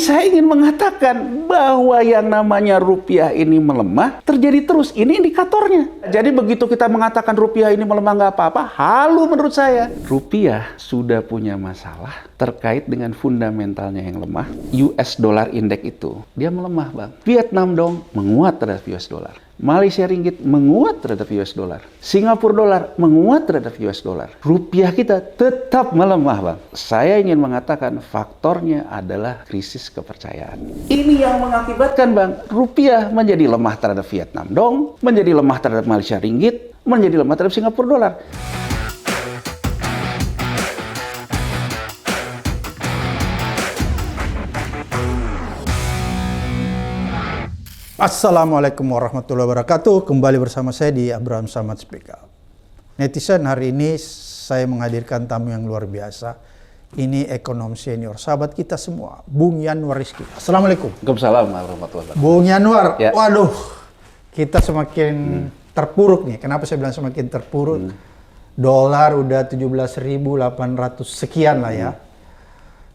saya ingin mengatakan bahwa yang namanya rupiah ini melemah terjadi terus. Ini indikatornya. Jadi begitu kita mengatakan rupiah ini melemah nggak apa-apa, halu menurut saya. Rupiah sudah punya masalah terkait dengan fundamentalnya yang lemah. US dollar index itu dia melemah, Bang. Vietnam dong menguat terhadap US dollar. Malaysia ringgit menguat terhadap US dollar. Singapura dolar menguat terhadap US dollar. Rupiah kita tetap melemah, Bang. Saya ingin mengatakan faktornya adalah krisis kepercayaan. Ini yang mengakibatkan, Bang, rupiah menjadi lemah terhadap Vietnam dong, menjadi lemah terhadap Malaysia ringgit, menjadi lemah terhadap Singapura dolar. Assalamualaikum warahmatullahi wabarakatuh. Kembali bersama saya di Abraham Samad Speak Up. Netizen, hari ini saya menghadirkan tamu yang luar biasa. Ini ekonom senior, sahabat kita semua, Bung Yanuar Rizky. Assalamualaikum. Waalaikumsalam warahmatullahi wabarakatuh. Bung Yanuar, ya. Waduh, kita semakin terpuruk nih. Kenapa saya bilang semakin terpuruk? Dolar udah 17.800 sekian lah ya.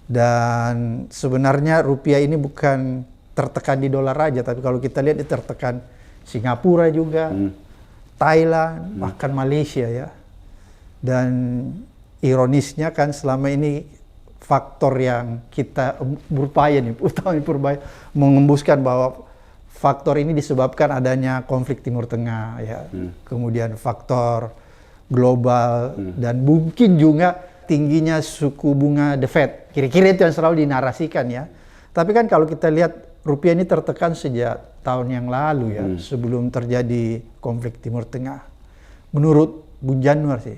Dan sebenarnya rupiah ini bukan tertekan di dolar aja, tapi kalau kita lihat dia tertekan Singapura juga, Thailand, bahkan Malaysia ya. Dan ironisnya kan selama ini faktor yang kita berupaya nih, utama mengembuskan bahwa faktor ini disebabkan adanya konflik Timur Tengah ya. Kemudian faktor global dan mungkin juga tingginya suku bunga The Fed. Kira-kira itu yang selalu dinarasikan ya. Tapi kan kalau kita lihat rupiah ini tertekan sejak tahun yang lalu ya, sebelum terjadi konflik Timur Tengah. Menurut Bung Yanuar sih,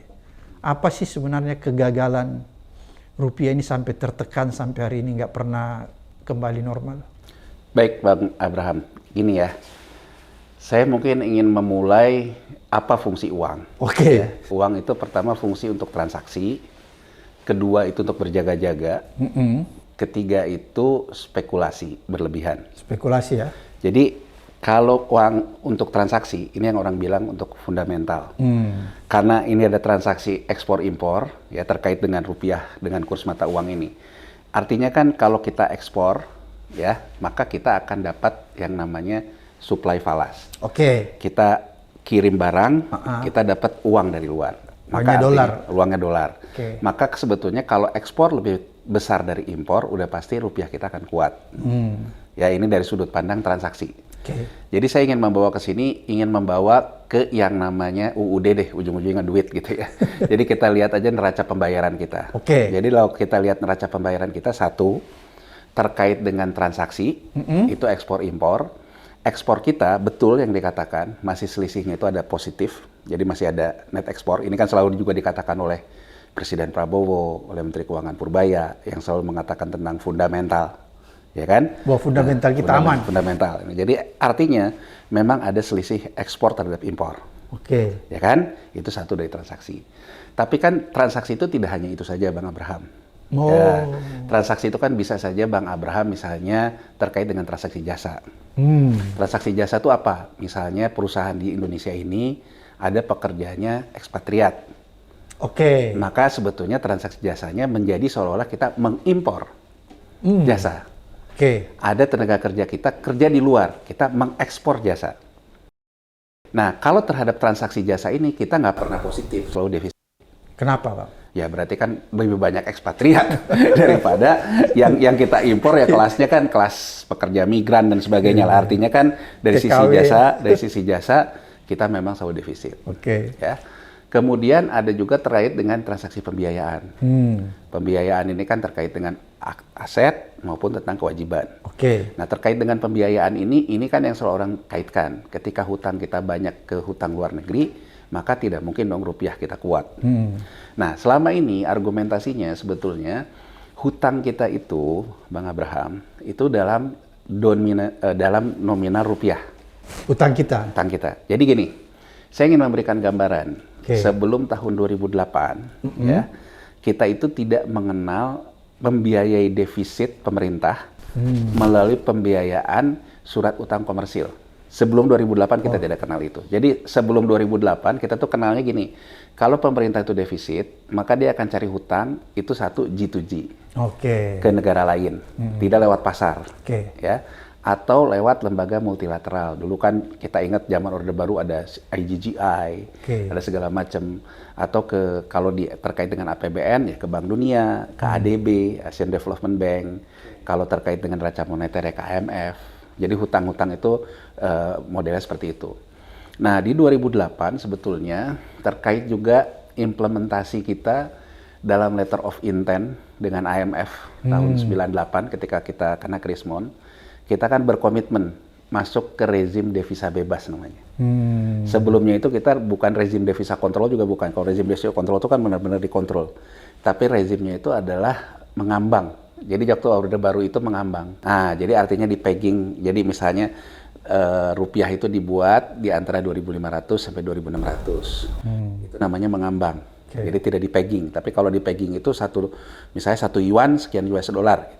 apa sih sebenarnya kegagalan rupiah ini sampai tertekan sampai hari ini nggak pernah kembali normal? Baik, Bang Abraham. Gini ya, saya mungkin ingin memulai apa fungsi uang. Oke. Ya, uang itu pertama fungsi untuk transaksi, kedua itu untuk berjaga-jaga, ketiga itu spekulasi berlebihan. Spekulasi ya. Jadi kalau uang untuk transaksi, ini yang orang bilang untuk fundamental. Karena ini ada transaksi ekspor-impor, ya terkait dengan rupiah, dengan kurs mata uang ini. Artinya kan kalau kita ekspor, ya maka kita akan dapat yang namanya supply falas. Oke. Kita kirim barang, kita dapat uang dari luar. Uangnya dolar. Uangnya dolar. Okay. Maka sebetulnya kalau ekspor lebih besar dari impor, udah pasti rupiah kita akan kuat. Ya ini dari sudut pandang transaksi. Okay. Jadi saya ingin membawa ke sini, ingin membawa ke yang namanya UUD deh, ujung-ujungnya duit gitu ya. Jadi kita lihat aja neraca pembayaran kita. Oke. Jadi kalau kita lihat neraca pembayaran kita, satu, terkait dengan transaksi, itu ekspor-impor. Ekspor kita, betul yang dikatakan, masih selisihnya itu ada positif. Jadi masih ada net ekspor. Ini kan selalu juga dikatakan oleh Presiden Prabowo, oleh Menteri Keuangan Purbaya, yang selalu mengatakan tentang fundamental. Ya kan? Bahwa fundamental kita aman. Fundamental. Jadi artinya memang ada selisih ekspor terhadap impor. Oke. Ya kan? Itu satu dari transaksi. Tapi kan transaksi itu tidak hanya itu saja, Bang Abraham. Oh. Ya, transaksi itu kan bisa saja Bang Abraham misalnya terkait dengan transaksi jasa. Transaksi jasa itu apa? Misalnya perusahaan di Indonesia ini ada pekerjanya ekspatriat. Oke. Maka sebetulnya transaksi jasanya menjadi seolah-olah kita mengimpor jasa. Oke. Ada tenaga kerja kita kerja di luar, kita mengekspor jasa. Nah, kalau terhadap transaksi jasa ini kita nggak pernah positif, selalu defisit. Kenapa, Pak? Ya berarti kan lebih banyak ekspatriat daripada yang kita impor ya kelasnya kan kelas pekerja migran dan sebagainya lah. Artinya kan dari sisi jasa kita memang selalu defisit. Oke. Ya. Kemudian ada juga terkait dengan transaksi pembiayaan. Pembiayaan ini kan terkait dengan aset maupun tentang kewajiban. Oke. Nah terkait dengan pembiayaan ini kan yang selalu orang kaitkan. Ketika hutang kita banyak ke hutang luar negeri, maka tidak mungkin dong rupiah kita kuat. Nah, selama ini argumentasinya sebetulnya hutang kita itu, Bang Abraham, itu dalam nominal rupiah. Utang kita. Hutang kita. Jadi gini, saya ingin memberikan gambaran. Okay. Sebelum tahun 2008, ya, kita itu tidak mengenal membiayai defisit pemerintah melalui pembiayaan surat utang komersil. Sebelum 2008 kita tidak kenal itu. Jadi sebelum 2008 kita tuh kenalnya gini, kalau pemerintah itu defisit, maka dia akan cari hutang itu satu G2G ke negara lain, tidak lewat pasar, ya, atau lewat lembaga multilateral. Dulu kan kita ingat zaman Orde Baru ada IGGI, ada segala macam, atau kalau terkait dengan APBN ya ke Bank Dunia, ke ADB, Asian Development Bank, kalau terkait dengan neraca moneter ya ke IMF. Jadi hutang-hutang itu modelnya seperti itu. Nah, di 2008 sebetulnya terkait juga implementasi kita dalam letter of intent dengan IMF tahun 98 ketika kita kena krismon, kita kan berkomitmen masuk ke rezim devisa bebas namanya. Sebelumnya itu kita bukan rezim devisa kontrol juga bukan. Kalau rezim devisa kontrol itu kan benar-benar dikontrol. Tapi rezimnya itu adalah mengambang. Jadi waktu Orde Baru itu mengambang. Nah, jadi artinya di pegging. Jadi misalnya rupiah itu dibuat di antara 2.500 sampai 2.600. Itu namanya mengambang. Jadi tidak di pegging. Tapi kalau di pegging itu misalnya 1 yuan sekian US dollar.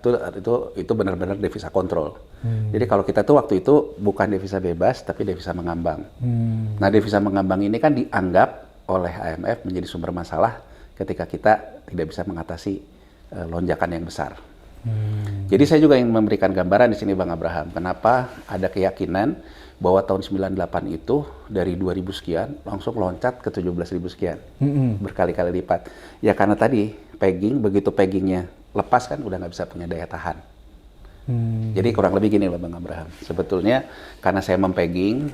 Itu benar-benar devisa kontrol. Jadi kalau kita tuh waktu itu bukan devisa bebas tapi devisa mengambang. Nah, devisa mengambang ini kan dianggap oleh IMF menjadi sumber masalah ketika kita tidak bisa mengatasi lonjakan yang besar. Jadi saya juga ingin memberikan gambaran di sini Bang Abraham, kenapa ada keyakinan bahwa tahun 98 itu dari 2.000 sekian langsung loncat ke 17.000 sekian, berkali-kali lipat. Ya karena tadi begitu peggingnya lepas kan udah nggak bisa punya daya tahan. Jadi kurang lebih gini loh Bang Abraham, sebetulnya karena saya mempegging,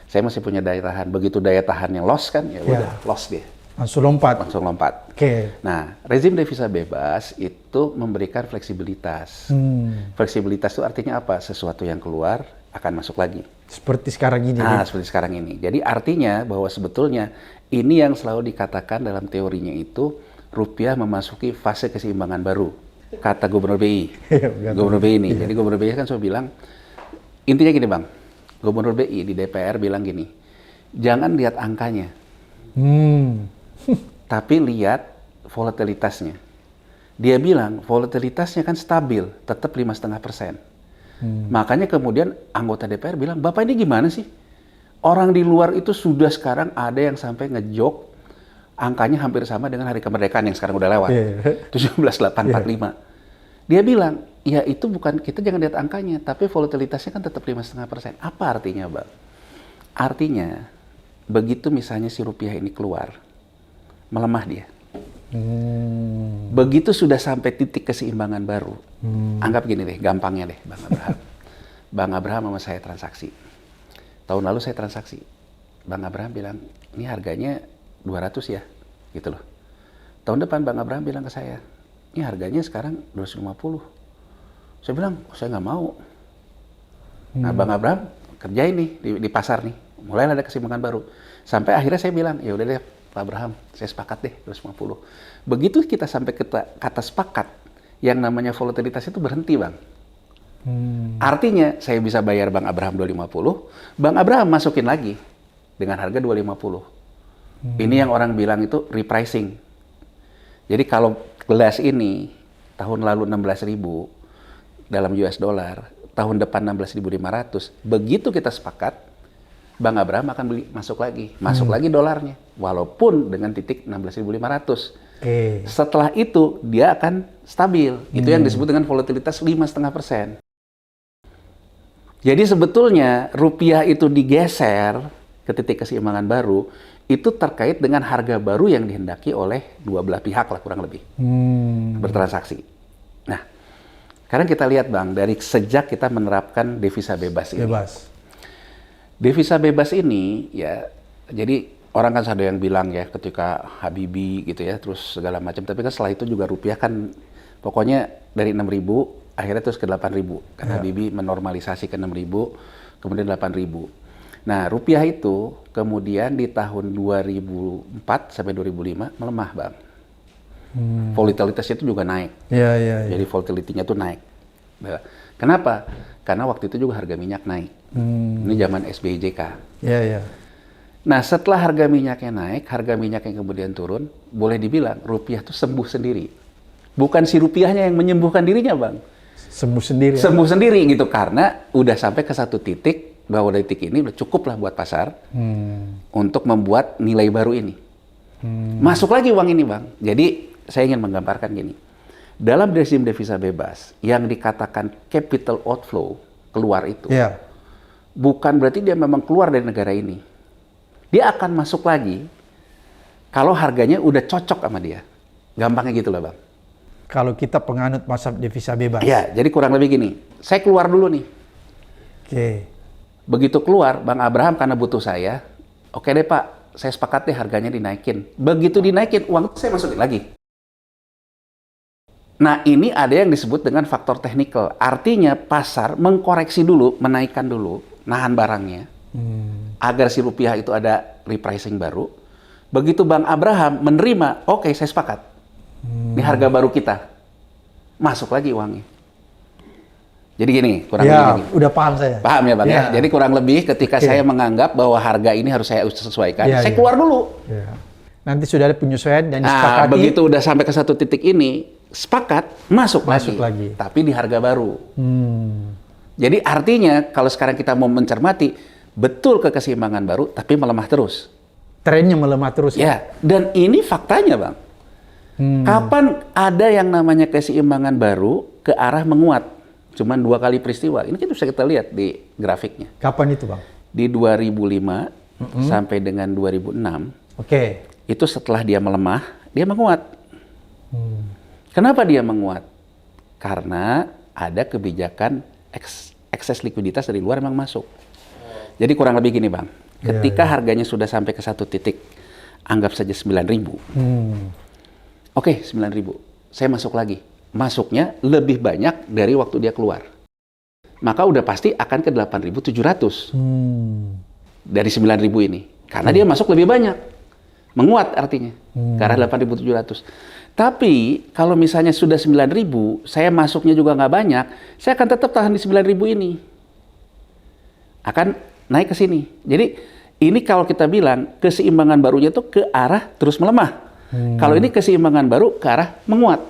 saya masih punya daya tahan. Begitu daya tahannya loss kan, ya udah loss dia. Langsung lompat. Nah, rezim devisa bebas itu memberikan fleksibilitas. Fleksibilitas itu artinya apa? Sesuatu yang keluar akan masuk lagi. Seperti sekarang ini. Seperti sekarang ini. Jadi artinya bahwa sebetulnya ini yang selalu dikatakan dalam teorinya itu rupiah memasuki fase keseimbangan baru. Kata Gubernur BI. Gubernur BI ini. Jadi Gubernur BI kan selalu bilang, intinya gini Bang, Gubernur BI di DPR bilang gini, jangan lihat angkanya. Tapi lihat volatilitasnya. Dia bilang volatilitasnya kan stabil, tetap 5,5%. Makanya kemudian anggota DPR bilang, Bapak ini gimana sih? Orang di luar itu sudah sekarang ada yang sampai ngejok angkanya hampir sama dengan hari kemerdekaan yang sekarang udah lewat. 17.845. Dia bilang, ya itu bukan, kita jangan lihat angkanya, tapi volatilitasnya kan tetap 5,5%. Apa artinya, Bang? Artinya, begitu misalnya si rupiah ini keluar, melemah dia. Begitu sudah sampai titik keseimbangan baru, anggap gini deh, gampangnya deh, Bang Abraham. Bang Abraham sama saya transaksi. Tahun lalu saya transaksi. Bang Abraham bilang, ini harganya 200 ya, gitu loh. Tahun depan Bang Abraham bilang ke saya, ini harganya sekarang 250. Saya bilang, saya nggak mau. Nah, Bang Abraham kerjain nih di pasar nih. Mulai ada keseimbangan baru. Sampai akhirnya saya bilang, ya udah deh Pak Abraham, saya sepakat deh 250. Begitu kita sampai ke kata sepakat, yang namanya volatilitas itu berhenti Bang. Artinya saya bisa bayar Bang Abraham 250, Bang Abraham masukin lagi dengan harga 250. Ini yang orang bilang itu repricing. Jadi kalau gelas ini tahun lalu 16.000 dalam US dollar, tahun depan 16.500, begitu kita sepakat, Bang Abraham akan masuk lagi dolarnya, walaupun dengan titik 16.500. Setelah itu dia akan stabil. Itu yang disebut dengan volatilitas 5,5%. Jadi sebetulnya rupiah itu digeser ke titik keseimbangan baru itu terkait dengan harga baru yang dihendaki oleh dua belah pihak lah kurang lebih bertransaksi. Nah, sekarang kita lihat Bang, dari sejak kita menerapkan devisa bebas ini. Devisa bebas ini ya, jadi orang kan ada yang bilang ya ketika Habibie gitu ya, terus segala macam. Tapi kan setelah itu juga rupiah kan pokoknya dari 6.000 akhirnya terus ke 8.000. Karena Habibie menormalisasi ke 6.000, kemudian 8.000. Nah rupiah itu kemudian di tahun 2004 sampai 2005 melemah Bang. Volatilitasnya itu juga naik. Jadi volatility-nya tuh naik. Kenapa? Karena waktu itu juga harga minyak naik. Ini zaman SBY-JK. Nah, setelah harga minyaknya naik, harga minyak yang kemudian turun, boleh dibilang rupiah itu sembuh sendiri. Bukan si rupiahnya yang menyembuhkan dirinya, Bang. Sembuh sendiri. Sembuh sendiri gitu, karena udah sampai ke satu titik bahwa detik ini udah cukup lah buat pasar untuk membuat nilai baru ini. Masuk lagi uang ini, Bang. Jadi saya ingin menggambarkan gini. Dalam rezim devisa bebas yang dikatakan capital outflow keluar itu, bukan berarti dia memang keluar dari negara ini. Dia akan masuk lagi kalau harganya udah cocok sama dia. Gampangnya gitu lah, Bang. Kalau kita penganut mazhab devisa bebas. Ya, jadi kurang lebih gini. Saya keluar dulu nih. Oke. Begitu keluar, Bang Abraham karena butuh saya, oke deh Pak, saya sepakat deh harganya dinaikin. Begitu dinaikin, uang itu saya masukin lagi. Nah, ini ada yang disebut dengan faktor teknikal. Artinya pasar mengkoreksi dulu, menaikkan dulu, nahan barangnya, agar si rupiah itu ada repricing baru. Begitu Bang Abraham menerima, oke saya sepakat. Ini harga baru kita. Masuk lagi uangnya. Jadi gini, kurang lebih gini. Udah paham saya. Paham ya Bang ya? Jadi kurang lebih ketika saya menganggap bahwa harga ini harus saya sesuaikan, saya keluar dulu. Nanti sudah ada penyesuaian dan disepakati. Begitu udah sampai ke satu titik ini, sepakat, masuk lagi. Tapi di harga baru. Jadi artinya kalau sekarang kita mau mencermati, betul ke keseimbangan baru, tapi melemah terus. Trennya melemah terus. Ya, dan ini faktanya Bang. Kapan ada yang namanya keseimbangan baru ke arah menguat? Cuman 2 kali peristiwa. Ini kita bisa kita lihat di grafiknya. Kapan itu Bang? Di 2005 sampai dengan 2006. Oke. Itu setelah dia melemah, dia menguat. Kenapa dia menguat? Karena ada kebijakan ekses likuiditas dari luar memang masuk. Jadi kurang lebih gini Bang, ketika harganya sudah sampai ke satu titik, anggap saja 9.000. Oke, 9.000. Saya masuk lagi. Masuknya lebih banyak dari waktu dia keluar. Maka udah pasti akan ke 8.700. Dari 9.000 ini. Karena dia masuk lebih banyak. Menguat artinya. Ke arah 8.700. Tapi kalau misalnya sudah 9.000, saya masuknya juga nggak banyak, saya akan tetap tahan di 9.000 ini. Akan naik ke sini. Jadi ini kalau kita bilang keseimbangan barunya itu ke arah terus melemah. Kalau ini keseimbangan baru ke arah menguat.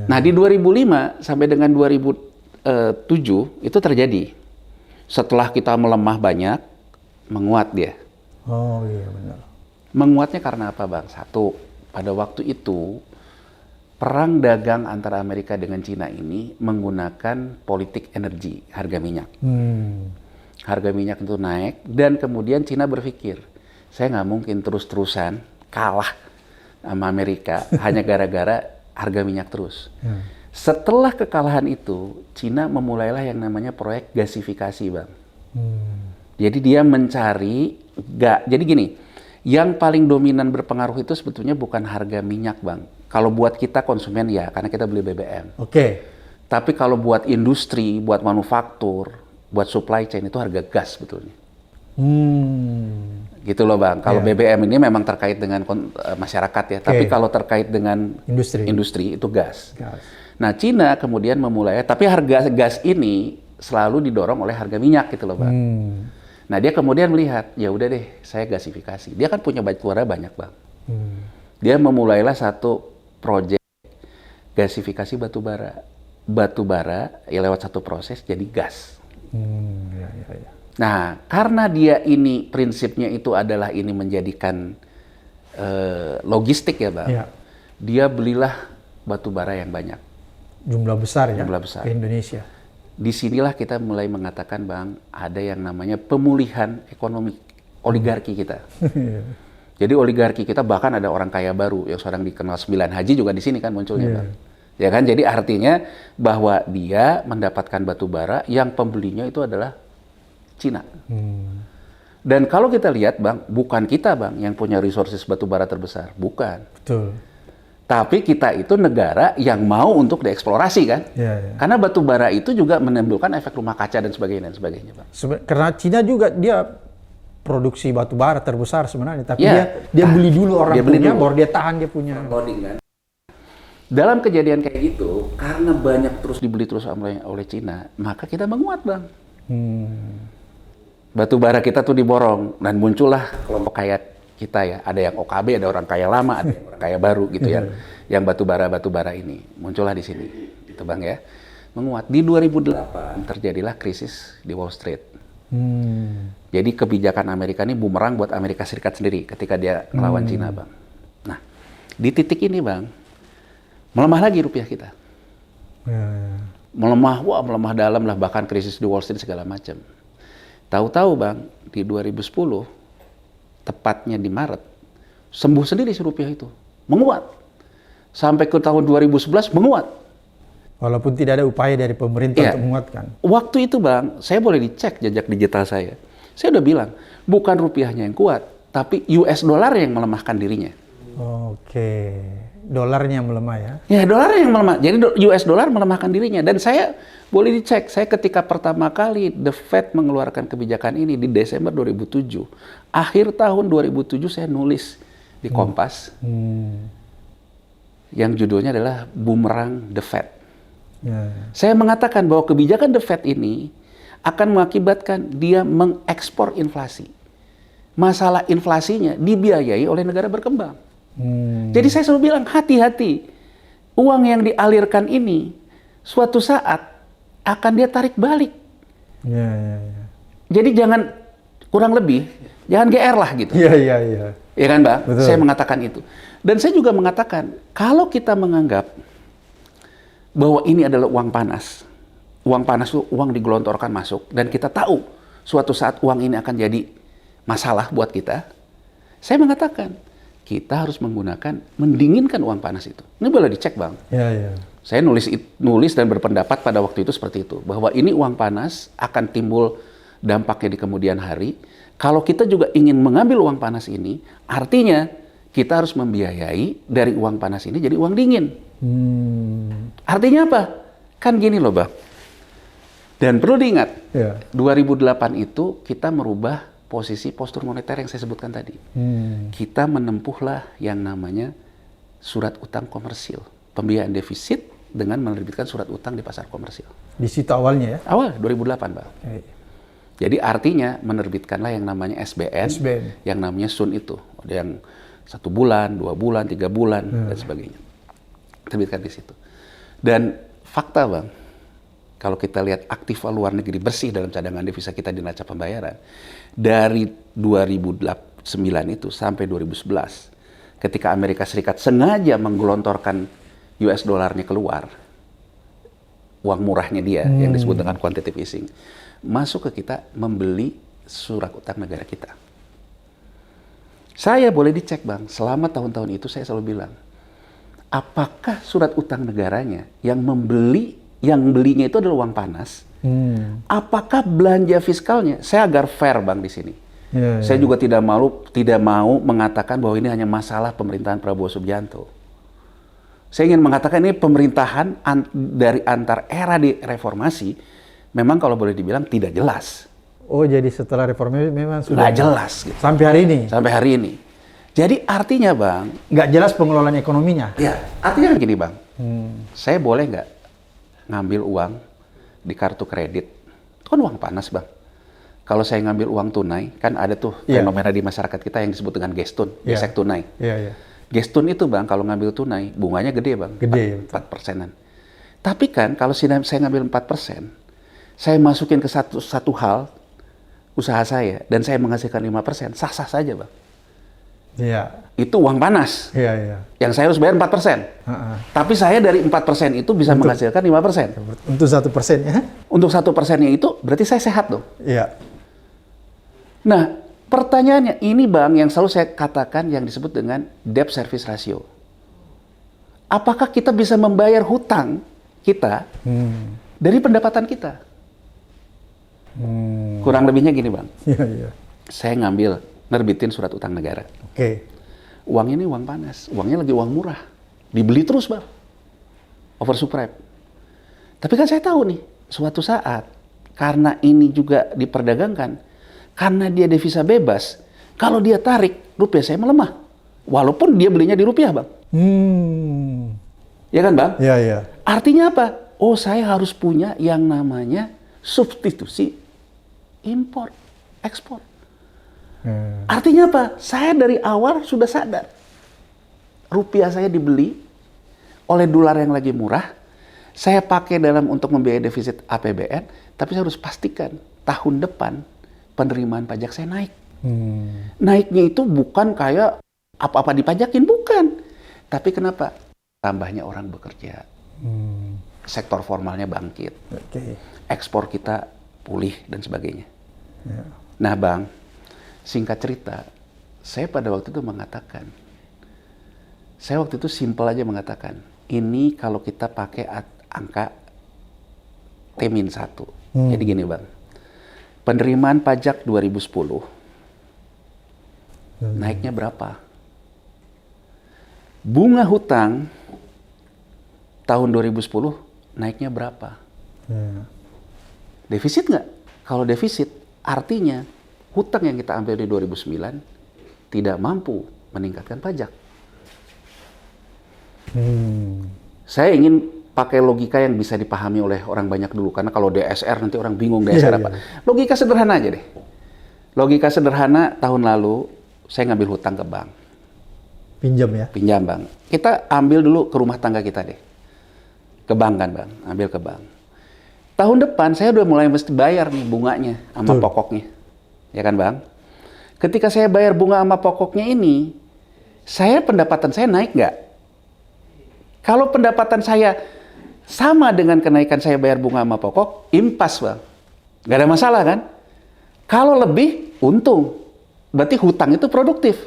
Nah di 2005 sampai dengan 2007 itu terjadi. Setelah kita melemah banyak, menguat dia. Oh iya benar. Menguatnya karena apa Bang? Satu, pada waktu itu perang dagang antara Amerika dengan Cina ini menggunakan politik energi, harga minyak. Harga minyak itu naik dan kemudian Cina berpikir, saya nggak mungkin terus-terusan kalah sama Amerika hanya gara-gara harga minyak terus. Setelah kekalahan itu, Cina memulailah yang namanya proyek gasifikasi, Bang. Jadi dia mencari, jadi gini, yang paling dominan berpengaruh itu sebetulnya bukan harga minyak, Bang. Kalau buat kita konsumen ya, karena kita beli BBM. Tapi kalau buat industri, buat manufaktur, buat supply chain itu harga gas sebetulnya. Gitu loh Bang. Kalau BBM ini memang terkait dengan masyarakat ya. Tapi kalau terkait dengan industri itu gas. Nah Cina kemudian memulai, tapi harga gas ini selalu didorong oleh harga minyak gitu loh Bang. Nah dia kemudian melihat, ya udah deh saya gasifikasi. Dia kan punya batubara banyak Bang. Dia memulailah satu proyek gasifikasi batubara. Batubara ya lewat satu proses jadi gas. Nah, karena dia ini prinsipnya itu adalah ini menjadikan logistik ya Bang. Dia belilah batubara yang banyak. Jumlah besar ya, jumlah besar. Ke Indonesia. Disinilah kita mulai mengatakan Bang, ada yang namanya pemulihan ekonomi oligarki kita. Jadi oligarki kita bahkan ada orang kaya baru yang sekarang dikenal 9 haji juga di sini kan munculnya Bang. Ya kan, jadi artinya bahwa dia mendapatkan batubara yang pembelinya itu adalah Cina. Dan kalau kita lihat Bang, bukan kita Bang yang punya resources batubara terbesar, bukan. Betul. Tapi kita itu negara yang mau untuk dieksplorasi kan. Karena batubara itu juga menimbulkan efek rumah kaca dan sebagainya Bang. Karena Cina juga dia produksi batubara terbesar sebenarnya, tapi dia beli dulu orang punya, baru dia tahan dia punya. Loading kan. Dalam kejadian kayak gitu, karena banyak terus dibeli terus oleh Cina, maka kita menguat Bang. Batubara kita tuh diborong dan muncullah kelompok kaya kita ya. Ada yang OKB, ada orang kaya lama, ada yang orang kaya baru gitu ya. Yang batubara ini muncullah di sini, gitu Bang ya. menguat. Di 2008 terjadilah krisis di Wall Street. Jadi kebijakan Amerika ini bumerang buat Amerika Serikat sendiri ketika dia ngelawan Cina, Bang. Nah, di titik ini, Bang, melemah lagi rupiah kita. Melemah dalam lah, bahkan krisis di Wall Street segala macam. Tahu-tahu, Bang, di 2010, tepatnya di Maret, sembuh sendiri si rupiah itu, menguat. Sampai ke tahun 2011 menguat. Walaupun tidak ada upaya dari pemerintah untuk menguatkan. Waktu itu, Bang, saya boleh dicek jejak digital saya. Saya udah bilang, bukan rupiahnya yang kuat, tapi US dollar yang melemahkan dirinya. Oke, dolarnya yang melemah ya? Ya, dolar yang melemah. Jadi US dollar melemahkan dirinya. Dan saya boleh dicek, saya ketika pertama kali The Fed mengeluarkan kebijakan ini di Desember 2007. Akhir tahun 2007 saya nulis di Kompas. Yang judulnya adalah Bumerang The Fed. Saya mengatakan bahwa kebijakan The Fed ini akan mengakibatkan dia mengekspor inflasi. Masalah inflasinya dibiayai oleh negara berkembang. Jadi saya selalu bilang, hati-hati. Uang yang dialirkan ini suatu saat akan dia tarik balik. Jadi jangan, kurang lebih, jangan GR lah gitu. Iya kan, Bang? Betul. Saya mengatakan itu. Dan saya juga mengatakan, kalau kita menganggap bahwa ini adalah uang panas itu uang digelontorkan masuk, dan kita tahu suatu saat uang ini akan jadi masalah buat kita, saya mengatakan kita harus mendinginkan uang panas itu. Ini boleh dicek, Bang. Saya nulis dan berpendapat pada waktu itu seperti itu, bahwa ini uang panas akan timbul dampaknya di kemudian hari. Kalau kita juga ingin mengambil uang panas ini, artinya kita harus membiayai dari uang panas ini jadi uang dingin. Artinya apa? Kan gini loh, Bang. Dan perlu diingat, 2008 itu kita merubah posisi postur moneter yang saya sebutkan tadi. Kita menempuhlah yang namanya surat utang komersil. Pembiayaan defisit dengan menerbitkan surat utang di pasar komersil. Di situ awalnya ya? Awal, 2008, Bang. Jadi artinya menerbitkanlah yang namanya SBN. Yang namanya SUN itu. Ada yang 1 bulan, 2 bulan, 3 bulan, dan sebagainya. Terbitkan di situ. Dan fakta, Bang, kalau kita lihat aktiva luar negeri bersih dalam cadangan devisa kita di neraca pembayaran, dari 2009 itu sampai 2011, ketika Amerika Serikat sengaja menggelontorkan US dollarnya keluar, uang murahnya dia yang disebut dengan quantitative easing, masuk ke kita membeli surat utang negara kita. Saya boleh dicek, Bang, selama tahun-tahun itu saya selalu bilang, apakah surat utang negaranya yang belinya itu adalah uang panas? Apakah belanja fiskalnya? Saya agar fair, Bang, di sini. Saya juga tidak mau mengatakan bahwa ini hanya masalah pemerintahan Prabowo Subianto. Saya ingin mengatakan ini pemerintahan dari antar era di reformasi, memang kalau boleh dibilang tidak jelas. Oh, jadi setelah reformasi memang sudah nggak jelas gitu. Sampai hari ini? Sampai hari ini. Jadi artinya, Bang, nggak jelas pengelolaan ekonominya? Ya, artinya gini, Bang. Saya boleh nggak ngambil uang di kartu kredit? Itu kan uang panas, Bang. Kalau saya ngambil uang tunai, kan ada tuh fenomena di masyarakat kita yang disebut dengan gestun, gesek tunai. Gestun itu, Bang, kalau ngambil tunai, bunganya gede, Bang. Gede. 4%-an. Tapi kan, kalau saya ngambil 4%, saya masukin ke satu hal, usaha saya, dan saya menghasilkan 5%, sah-sah saja, Bang. Itu uang panas. Yang saya harus bayar 4%. Tapi saya dari 4% itu bisa menghasilkan 5%. Untuk 1% ya? Untuk 1%-nya itu berarti saya sehat dong. Nah, pertanyaannya ini, Bang, yang selalu saya katakan yang disebut dengan debt service ratio. Apakah kita bisa membayar hutang kita dari pendapatan kita? Kurang lebihnya gini, Bang. Saya nerbitin surat utang negara. Uang ini uang panas, uangnya lagi uang murah. Dibeli terus, Bang. Oversubscribe. Tapi kan saya tahu nih, suatu saat, karena ini juga diperdagangkan, karena dia devisa bebas, kalau dia tarik, rupiah saya melemah. Walaupun dia belinya di rupiah, Bang. Ya kan, Bang? Artinya apa? Oh, saya harus punya yang namanya substitusi impor, ekspor. Artinya apa? Saya dari awal sudah sadar. Rupiah saya dibeli oleh dolar yang lagi murah, saya pakai untuk membiayai defisit APBN, tapi saya harus pastikan tahun depan penerimaan pajak saya naik. Naiknya itu bukan kayak apa-apa dipajakin, bukan. Tapi kenapa? Tambahnya orang bekerja. Sektor formalnya bangkit. Ekspor kita pulih dan sebagainya. Nah Bang, singkat cerita, saya pada waktu itu mengatakan, saya waktu itu simpel aja mengatakan, ini kalau kita pakai angka T-1. Jadi gini Bang, penerimaan pajak 2010 naiknya berapa? Bunga hutang tahun 2010 naiknya berapa? Defisit nggak? Kalau defisit, artinya hutang yang kita ambil di 2009 tidak mampu meningkatkan pajak. Saya ingin pakai logika yang bisa dipahami oleh orang banyak dulu, karena kalau DSR nanti orang bingung DSR apa. Logika sederhana aja deh. Logika sederhana, tahun lalu saya ngambil hutang ke bank. Pinjam ya? Pinjam Bang. Kita ambil dulu ke rumah tangga kita deh. Ke bank kan Bang, ambil ke bank. Tahun depan saya udah mulai mesti bayar nih bunganya sama pokoknya. Ya kan Bang? Ketika saya bayar bunga sama pokoknya ini, pendapatan saya naik nggak? Kalau pendapatan saya sama dengan kenaikan saya bayar bunga sama pokok, impas Bang. Nggak ada masalah kan? Kalau lebih, untung. Berarti hutang itu produktif.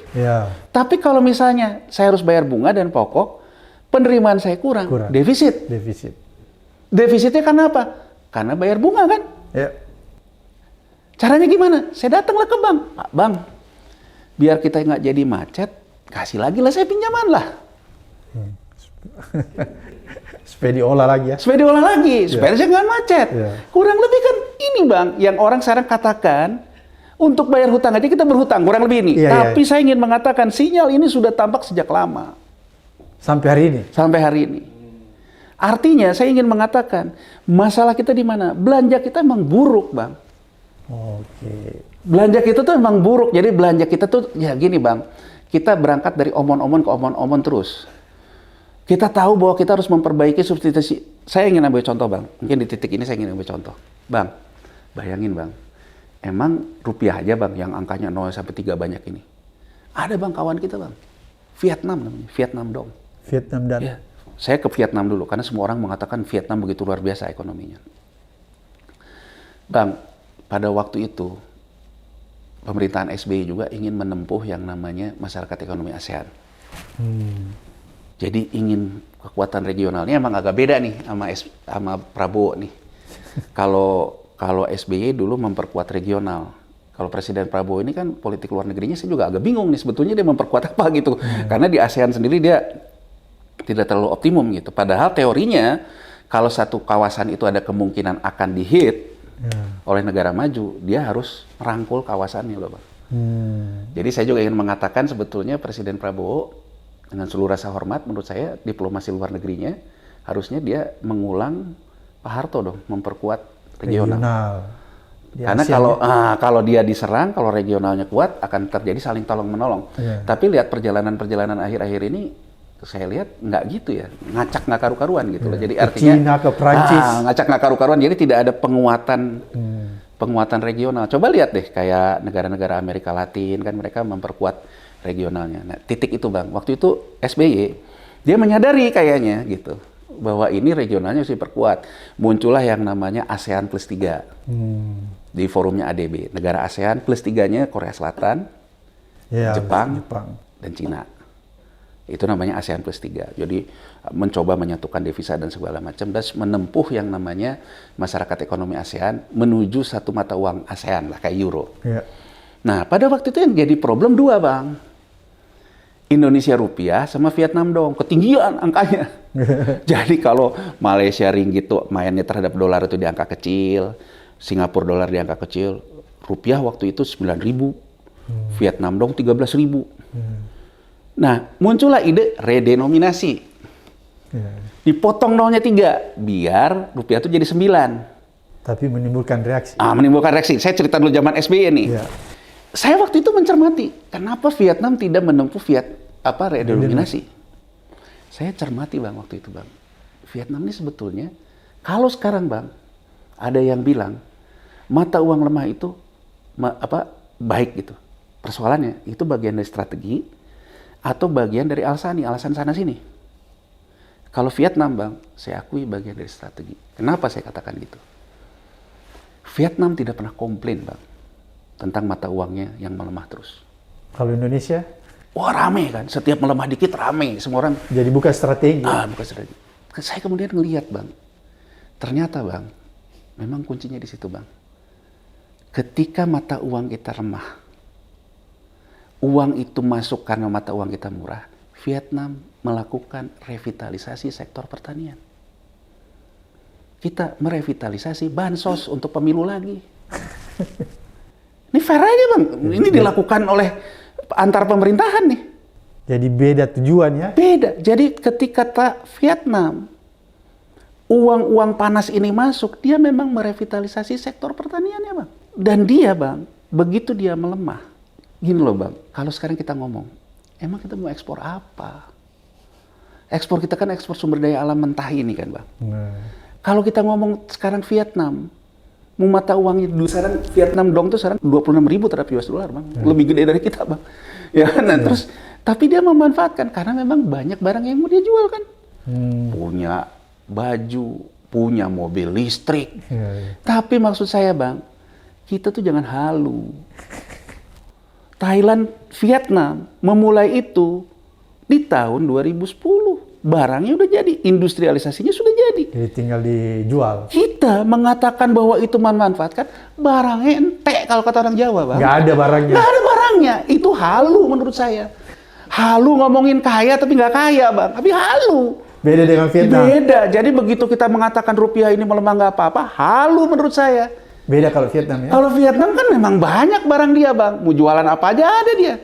Tapi kalau misalnya saya harus bayar bunga dan pokok, penerimaan saya kurang. Defisit. Defisitnya karena apa? Karena bayar bunga kan? Caranya gimana? Saya datanglah ke bank. Pak Bang, biar kita nggak jadi macet, kasih lagi lah saya pinjaman lah. Supaya diolah lagi ya? Supaya diolah lagi, supaya saya nggak macet. Kurang lebih kan ini Bang, yang orang sekarang katakan, untuk bayar hutang aja kita berhutang, kurang lebih ini. Tapi saya ingin mengatakan sinyal ini sudah tampak sejak lama. Sampai hari ini? Sampai hari ini. Artinya saya ingin mengatakan, masalah kita di mana? Belanja kita memang buruk Bang. Belanja kita tuh memang buruk. Jadi belanja kita tuh, ya gini Bang, kita berangkat dari omon-omon ke omon-omon terus. Kita tahu bahwa kita harus memperbaiki substitusi. Saya ingin ambil contoh Bang, mungkin di titik ini saya ingin ambil contoh. Bang, bayangin Bang, emang rupiah aja Bang yang angkanya 0 sampai 3 banyak ini. Ada Bang kawan kita Bang, Vietnam namanya, Vietnam dong. Vietnam dan? Ya, saya ke Vietnam dulu, karena semua orang mengatakan Vietnam begitu luar biasa ekonominya. Bang, pada waktu itu, pemerintahan SBY juga ingin menempuh yang namanya masyarakat ekonomi ASEAN. Jadi ingin kekuatan regionalnya emang agak beda nih sama Prabowo nih. Kalau SBY dulu memperkuat regional. Kalau Presiden Prabowo ini kan politik luar negerinya saya juga agak bingung nih sebetulnya dia memperkuat apa gitu. Karena di ASEAN sendiri dia tidak terlalu optimum gitu. Padahal teorinya kalau satu kawasan itu ada kemungkinan akan dihit oleh negara maju, dia harus merangkul kawasannya loh Bang. Jadi saya juga ingin mengatakan sebetulnya Presiden Prabowo dengan seluruh rasa hormat, menurut saya diplomasi luar negerinya harusnya dia mengulang Pak Harto dong, memperkuat regional. Karena kalau dia diserang, kalau regionalnya kuat, akan terjadi saling tolong menolong. Tapi lihat perjalanan akhir-akhir ini, saya lihat nggak gitu ya, ngacak nggak karu-karuan gitu loh. Jadi artinya China ke Prancis, ngacak nggak karu-karuan. Jadi tidak ada penguatan regional. Coba lihat deh kayak negara-negara Amerika Latin kan mereka memperkuat regionalnya. Nah, titik itu Bang. Waktu itu SBY dia menyadari kayaknya gitu bahwa ini regionalnya harus diperkuat. Muncullah yang namanya ASEAN Plus 3 di forumnya ADB. Negara ASEAN Plus 3-nya Korea Selatan, Jepang, dan Cina. Itu namanya ASEAN Plus 3. Jadi mencoba menyatukan devisa dan segala macam dan menempuh yang namanya masyarakat ekonomi ASEAN menuju satu mata uang ASEAN lah kayak euro. Nah, pada waktu itu yang jadi problem 2 Bang. Indonesia rupiah sama Vietnam dong, ketinggian angkanya. Jadi kalau Malaysia ringgit tuh mainnya terhadap dolar itu di angka kecil, Singapura dolar di angka kecil, rupiah waktu itu 9.000, Vietnam dong 13.000. Nah, muncullah ide redenominasi. Dipotong nolnya 3, biar rupiah itu jadi 9. Tapi menimbulkan reaksi. Menimbulkan reaksi. Saya cerita dulu zaman SBY nih. Saya waktu itu mencermati, kenapa Vietnam tidak menempuh redenominasi. Saya cermati Bang waktu itu Bang. Vietnam ini sebetulnya, kalau sekarang Bang, ada yang bilang mata uang lemah itu baik gitu. Persoalannya itu bagian dari strategi atau bagian dari alasan sana sini. Kalau Vietnam Bang, saya akui bagian dari strategi. Kenapa saya katakan gitu? Vietnam tidak pernah komplain Bang tentang mata uangnya yang melemah terus. Kalau Indonesia? Wah rame kan, setiap melemah dikit rame, semua orang. Jadi bukan strategi? Bukan strategi. Saya kemudian ngelihat Bang, ternyata Bang, memang kuncinya di situ Bang. Ketika mata uang kita lemah, uang itu masuk karena mata uang kita murah, Vietnam melakukan revitalisasi sektor pertanian. Kita merevitalisasi bansos untuk pemilu lagi. Ini fair aja Bang, ini dilakukan oleh antar pemerintahan nih. Jadi beda tujuannya? Beda. Jadi ketika Vietnam, uang-uang panas ini masuk, dia memang merevitalisasi sektor pertaniannya Bang. Dan dia Bang, begitu dia melemah, gini loh Bang, kalau sekarang kita ngomong, emang kita mau ekspor apa? Ekspor kita kan ekspor sumber daya alam mentah ini kan Bang. Kalau kita ngomong sekarang Vietnam, mau mata uangnya dulu sekarang Vietnam dong tuh sekarang 26.000 terhadap US dollar Bang. Lebih gede dari kita Bang. Ya kan? Nah, terus tapi dia memanfaatkan karena memang banyak barang yang mau dia jual kan. Punya baju, punya mobil listrik. Tapi maksud saya Bang, kita tuh jangan halu. Thailand, Vietnam memulai itu di tahun 2010. Barangnya udah jadi, industrialisasinya sudah jadi. Jadi tinggal dijual. Kita mengatakan bahwa itu memanfaatkan barangnya ente kalau kata orang Jawa Bang. Nggak ada barangnya. Nggak ada barangnya. Itu halu menurut saya. Halu ngomongin kaya tapi nggak kaya Bang. Tapi halu. Beda dengan Vietnam. Beda. Jadi begitu kita mengatakan rupiah ini melemah nggak apa-apa, halu menurut saya. Beda kalau Vietnam ya? Kalau Vietnam kan memang banyak barang dia Bang. Mau jualan apa aja ada dia.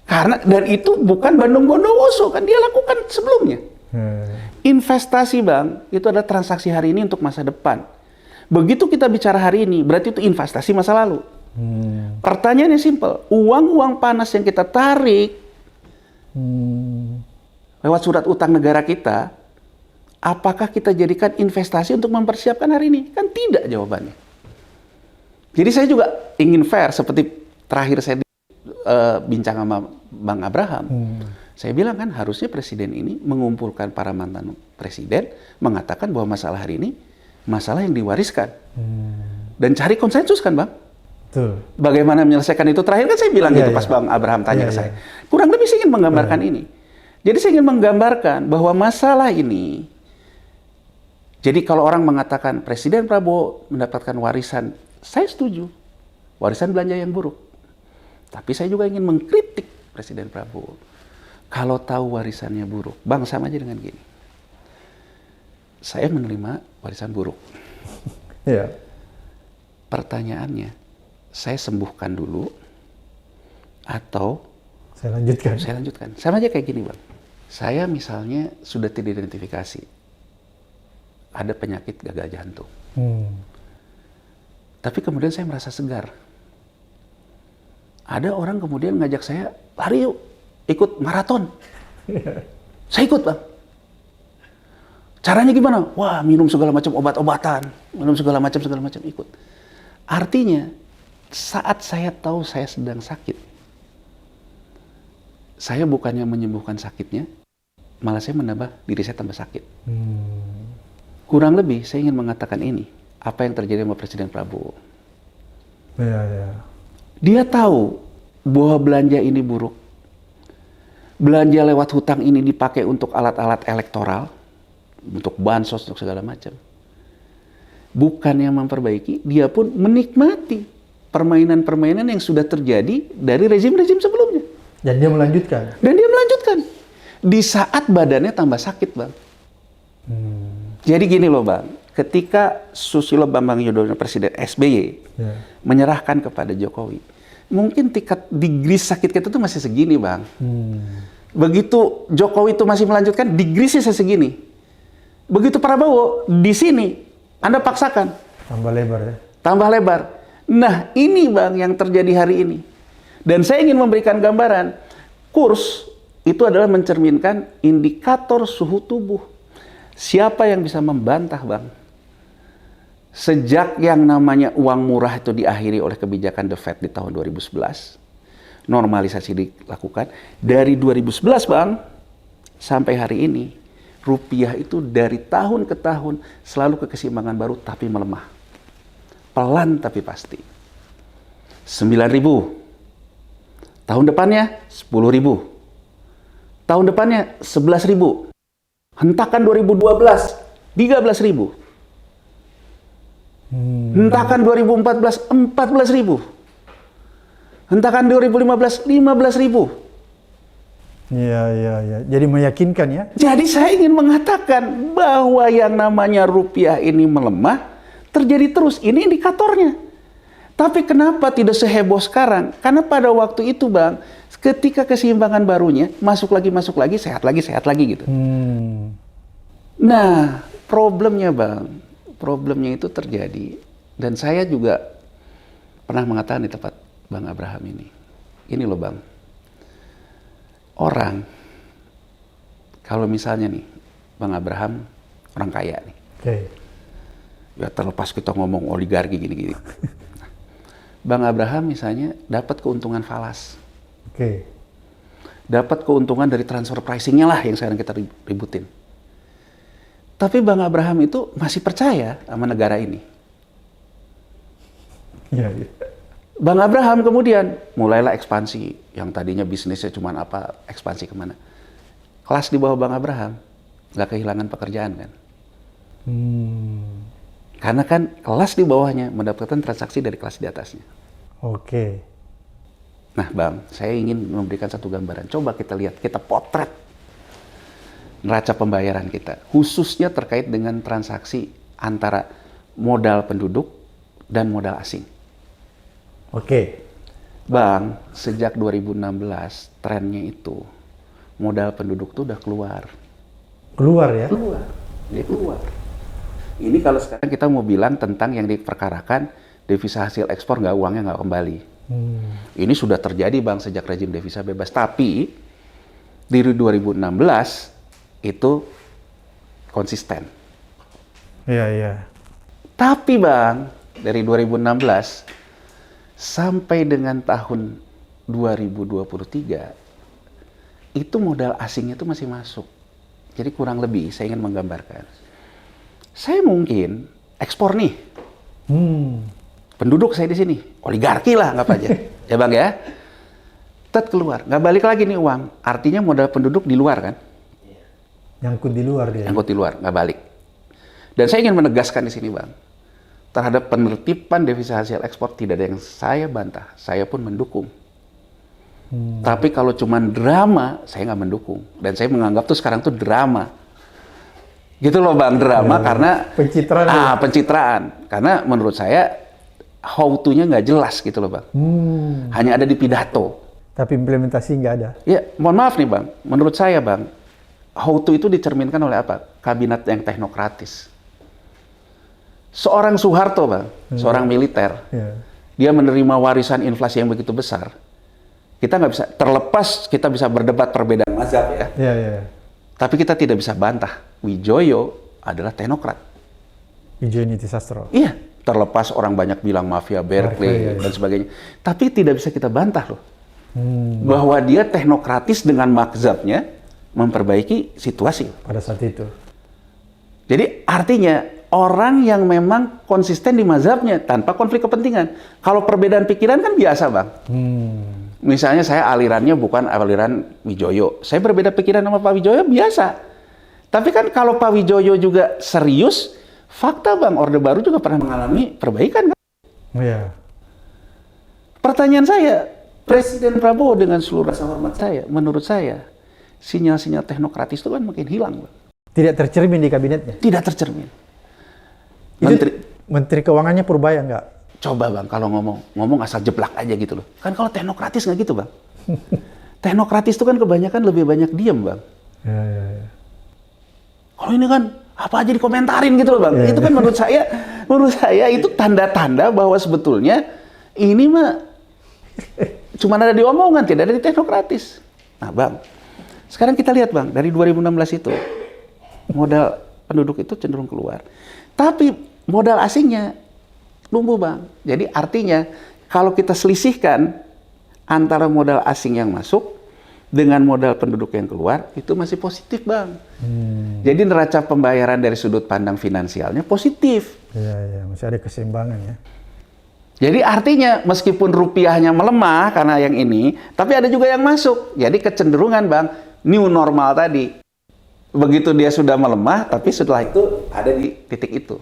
Karena dan itu bukan Bandung Bondowoso kan dia lakukan sebelumnya. Investasi Bang itu adalah transaksi hari ini untuk masa depan. Begitu kita bicara hari ini berarti itu investasi masa lalu. Pertanyaannya simpel, uang-uang panas yang kita tarik lewat surat utang negara kita, apakah kita jadikan investasi untuk mempersiapkan hari ini? Kan tidak jawabannya. Jadi saya juga ingin fair seperti terakhir saya bincang sama Bang Abraham. Saya bilang kan harusnya presiden ini mengumpulkan para mantan presiden, mengatakan bahwa masalah hari ini masalah yang diwariskan. Dan cari konsensus kan Bang? Betul. Bagaimana menyelesaikan itu? Terakhir kan saya bilang gitu pas Bang Abraham tanya ke saya. Kurang lebih saya ingin menggambarkan ini. Jadi saya ingin menggambarkan bahwa masalah ini, jadi kalau orang mengatakan Presiden Prabowo mendapatkan warisan, saya setuju. Warisan belanja yang buruk. Tapi saya juga ingin mengkritik Presiden Prabowo. Kalau tahu warisannya buruk, Bang sama aja dengan gini. Saya menerima warisan buruk. Iya. Pertanyaannya, saya sembuhkan dulu atau saya lanjutkan. Saya lanjutkan. Sama aja kayak gini Bang. Saya misalnya sudah teridentifikasi ada penyakit gagal jantung. Tapi kemudian saya merasa segar. Ada orang kemudian ngajak saya, lari yuk, ikut maraton. Saya ikut Bang. Caranya gimana? Wah, minum segala macam obat-obatan, minum segala macam ikut. Artinya, saat saya tahu saya sedang sakit, saya bukannya menyembuhkan sakitnya, malah saya menambah diri saya tambah sakit. Kurang lebih saya ingin mengatakan ini, apa yang terjadi sama Presiden Prabowo. Dia tahu bahwa belanja ini buruk. Belanja lewat hutang ini dipakai untuk alat-alat elektoral, untuk bansos, untuk segala macam. Bukan yang memperbaiki, dia pun menikmati permainan-permainan yang sudah terjadi dari rezim-rezim sebelumnya. Dan dia melanjutkan? Dan dia melanjutkan. Di saat badannya tambah sakit, Bang. Jadi gini loh, Bang. Ketika Susilo Bambang Yudhoyono, Presiden SBY, menyerahkan kepada Jokowi, mungkin tingkat degree sakit kita tuh masih segini, Bang. Begitu Jokowi itu masih melanjutkan, degree-nya segini. Begitu Prabowo, di sini, Anda paksakan. Tambah lebar ya? Tambah lebar. Nah, ini Bang yang terjadi hari ini. Dan saya ingin memberikan gambaran, kurs itu adalah mencerminkan indikator suhu tubuh. Siapa yang bisa membantah, Bang? Sejak yang namanya uang murah itu diakhiri oleh kebijakan The Fed di tahun 2011, normalisasi dilakukan. Dari 2011, Bang, sampai hari ini, rupiah itu dari tahun ke tahun selalu ke keseimbangan baru tapi melemah. Pelan tapi pasti. 9.000. Tahun depannya 10.000. Tahun depannya 11.000. Hentakan 2012 13.000. Hentakan 2014 14.000. Hentakan 2015 15.000. Iya. Jadi meyakinkan ya. Jadi saya ingin mengatakan bahwa yang namanya rupiah ini melemah terjadi terus. Ini indikatornya. Tapi kenapa tidak seheboh sekarang? Karena pada waktu itu, Bang, ketika keseimbangan barunya masuk lagi, sehat lagi gitu. Nah, problemnya, Bang, problemnya itu terjadi, dan saya juga pernah mengatakan di tempat Bang Abraham ini. Ini loh, Bang. Orang, kalau misalnya nih, Bang Abraham orang kaya nih. Oke. Ya terlepas kita ngomong oligarki gini-gini. Bang Abraham misalnya dapat keuntungan falas. Oke. Dapat keuntungan dari transfer pricing-nya lah yang sekarang kita ributin. Tapi Bang Abraham itu masih percaya sama negara ini. Iya. Bang Abraham kemudian mulailah ekspansi. Yang tadinya bisnisnya cuma apa, ekspansi kemana. Kelas di bawah Bang Abraham nggak kehilangan pekerjaan kan. Karena kan kelas di bawahnya mendapatkan transaksi dari kelas di atasnya. Oke. Nah, Bang, saya ingin memberikan satu gambaran. Coba kita lihat, kita potret neraca pembayaran kita, khususnya terkait dengan transaksi antara modal penduduk dan modal asing. Oke. Bang, sejak 2016 trennya itu modal penduduk tuh udah keluar. Keluar ya? Keluar, dia keluar. Ini kalau sekarang kita mau bilang tentang yang diperkarakan devisa hasil ekspor uangnya nggak kembali. Ini sudah terjadi, Bang, sejak rezim devisa bebas. Tapi di 2016 itu konsisten. Iya. Tapi, Bang, dari 2016 sampai dengan tahun 2023 itu modal asingnya itu masih masuk. Jadi kurang lebih saya ingin menggambarkan. Saya mungkin ekspor nih. Penduduk saya di sini, oligarki lah nggak aja. Ya, Bang ya. Tet keluar, nggak balik lagi nih uang. Artinya modal penduduk di luar kan? Nyangkut di luar dia. Nyangkut di luar, nggak balik. Dan saya ingin menegaskan di sini, Bang, terhadap penertiban devisa hasil ekspor tidak ada yang saya bantah, saya pun mendukung. Tapi kalau cuma drama, saya nggak mendukung. Dan saya menganggap tuh sekarang tuh drama. Gitu loh, Bang, drama karena pencitraan. Pencitraan. Karena menurut saya how to-nya nggak jelas gitu loh, Bang. Hanya ada di pidato. Tapi implementasi nggak ada. Ya, mohon maaf nih, Bang. Menurut saya, Bang, how to itu dicerminkan oleh apa? Kabinet yang teknokratis. Seorang Soeharto, Bang, seorang militer, dia menerima warisan inflasi yang begitu besar. Kita nggak bisa, terlepas kita bisa berdebat perbedaan mazhab ya. Tapi kita tidak bisa bantah, Wijoyo adalah teknokrat. Wijoyo Nitisastro. Iya, terlepas orang banyak bilang mafia Berkeley dan sebagainya. Tapi tidak bisa kita bantah loh. Bahwa dia teknokratis dengan mazhabnya memperbaiki situasi. Pada saat itu. Jadi artinya orang yang memang konsisten di mazhabnya tanpa konflik kepentingan. Kalau perbedaan pikiran kan biasa, Bang. Misalnya saya alirannya bukan aliran Wijoyo. Saya berbeda pikiran sama Pak Wijoyo biasa. Tapi kan kalau Pak Wijoyo juga serius, fakta, Bang, Orde Baru juga pernah mengalami perbaikan kan? Iya. Pertanyaan saya, Presiden Prabowo dengan seluruh rasa hormat saya, menurut saya, sinyal-sinyal teknokratis itu kan makin hilang, Bang. Tidak tercermin di kabinetnya? Tidak tercermin. Menteri Keuangannya Purbaya nggak? Coba, Bang, kalau ngomong asal jeplak aja gitu loh. Kan kalau teknokratis nggak gitu, Bang. Teknokratis itu kan kebanyakan lebih banyak diem, Bang. Ya. Kalau ini kan apa aja dikomentarin gitu loh, Bang. Itu kan menurut saya itu tanda-tanda bahwa sebetulnya ini mah cuma ada di omongan, tidak ada di teknokratis. Nah, Bang, Sekarang kita lihat Bang, dari 2016 itu, modal penduduk itu cenderung keluar. Tapi modal asingnya tumbuh Bang. Jadi artinya, kalau kita selisihkan antara modal asing yang masuk dengan modal penduduk yang keluar, itu masih positif Bang. Jadi neraca pembayaran dari sudut pandang finansialnya positif. Iya, masih ada keseimbangan ya. Jadi artinya meskipun rupiahnya melemah karena yang ini, tapi ada juga yang masuk. Jadi kecenderungan Bang, new normal tadi. Begitu dia sudah melemah, tapi setelah itu ada di titik itu.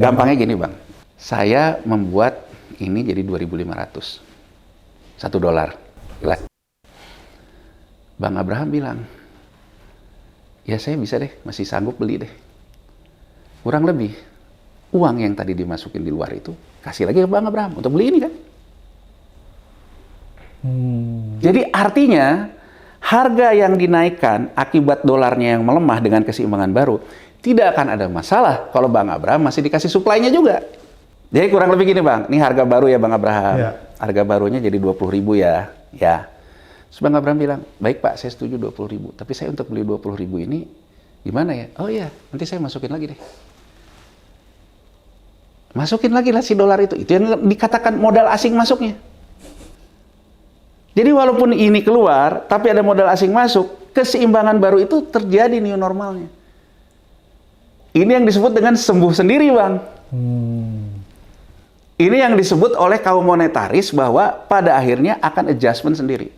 Gampangnya gini Bang, saya membuat ini jadi 2.500. $1. Jelas. Bang Abraham bilang, ya saya bisa deh, masih sanggup beli deh. Kurang lebih, uang yang tadi dimasukin di luar itu, kasih lagi ke Bang Abraham untuk beli ini kan. Jadi artinya, harga yang dinaikkan akibat dolarnya yang melemah dengan keseimbangan baru, tidak akan ada masalah kalau Bang Abraham masih dikasih suplainya juga. Jadi kurang lebih gini Bang, ini harga baru ya Bang Abraham. Ya. Harga barunya jadi 20.000 ya. Ya. Terus Bang Abraham bilang, baik Pak, saya setuju 20.000. Tapi saya untuk beli 20.000 ini gimana ya? Oh iya, nanti saya masukin lagi deh. Masukin lagi lah si dolar itu. Itu yang dikatakan modal asing masuknya. Jadi walaupun ini keluar, tapi ada modal asing masuk, keseimbangan baru itu terjadi new normalnya. Ini yang disebut dengan sembuh sendiri Bang. Ini yang disebut oleh kaum monetaris bahwa pada akhirnya akan adjustment sendiri.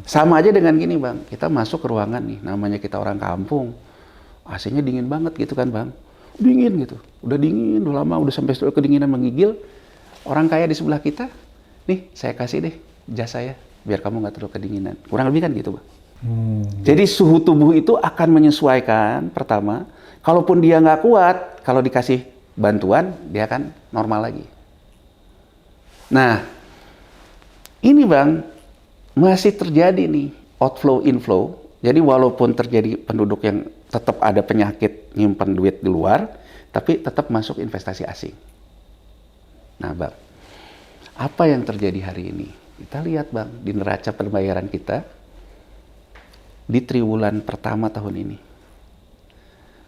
Sama aja dengan gini Bang, kita masuk ke ruangan nih, namanya kita orang kampung, AC-nya dingin banget gitu kan Bang, dingin gitu, udah dingin, udah lama, udah sampai kedinginan menggigil. Orang kaya di sebelah kita, nih saya kasih deh jas saya, biar kamu nggak terlalu kedinginan. Kurang lebih kan gitu Bang. Jadi suhu tubuh itu akan menyesuaikan pertama, kalaupun dia nggak kuat, kalau dikasih bantuan, dia akan normal lagi. Nah, ini Bang, masih terjadi nih outflow inflow. Jadi walaupun terjadi penduduk yang tetap ada penyakit nyimpan duit di luar, tapi tetap masuk investasi asing. Nah Bang, apa yang terjadi hari ini? Kita lihat Bang, di neraca pembayaran kita di triwulan pertama tahun ini,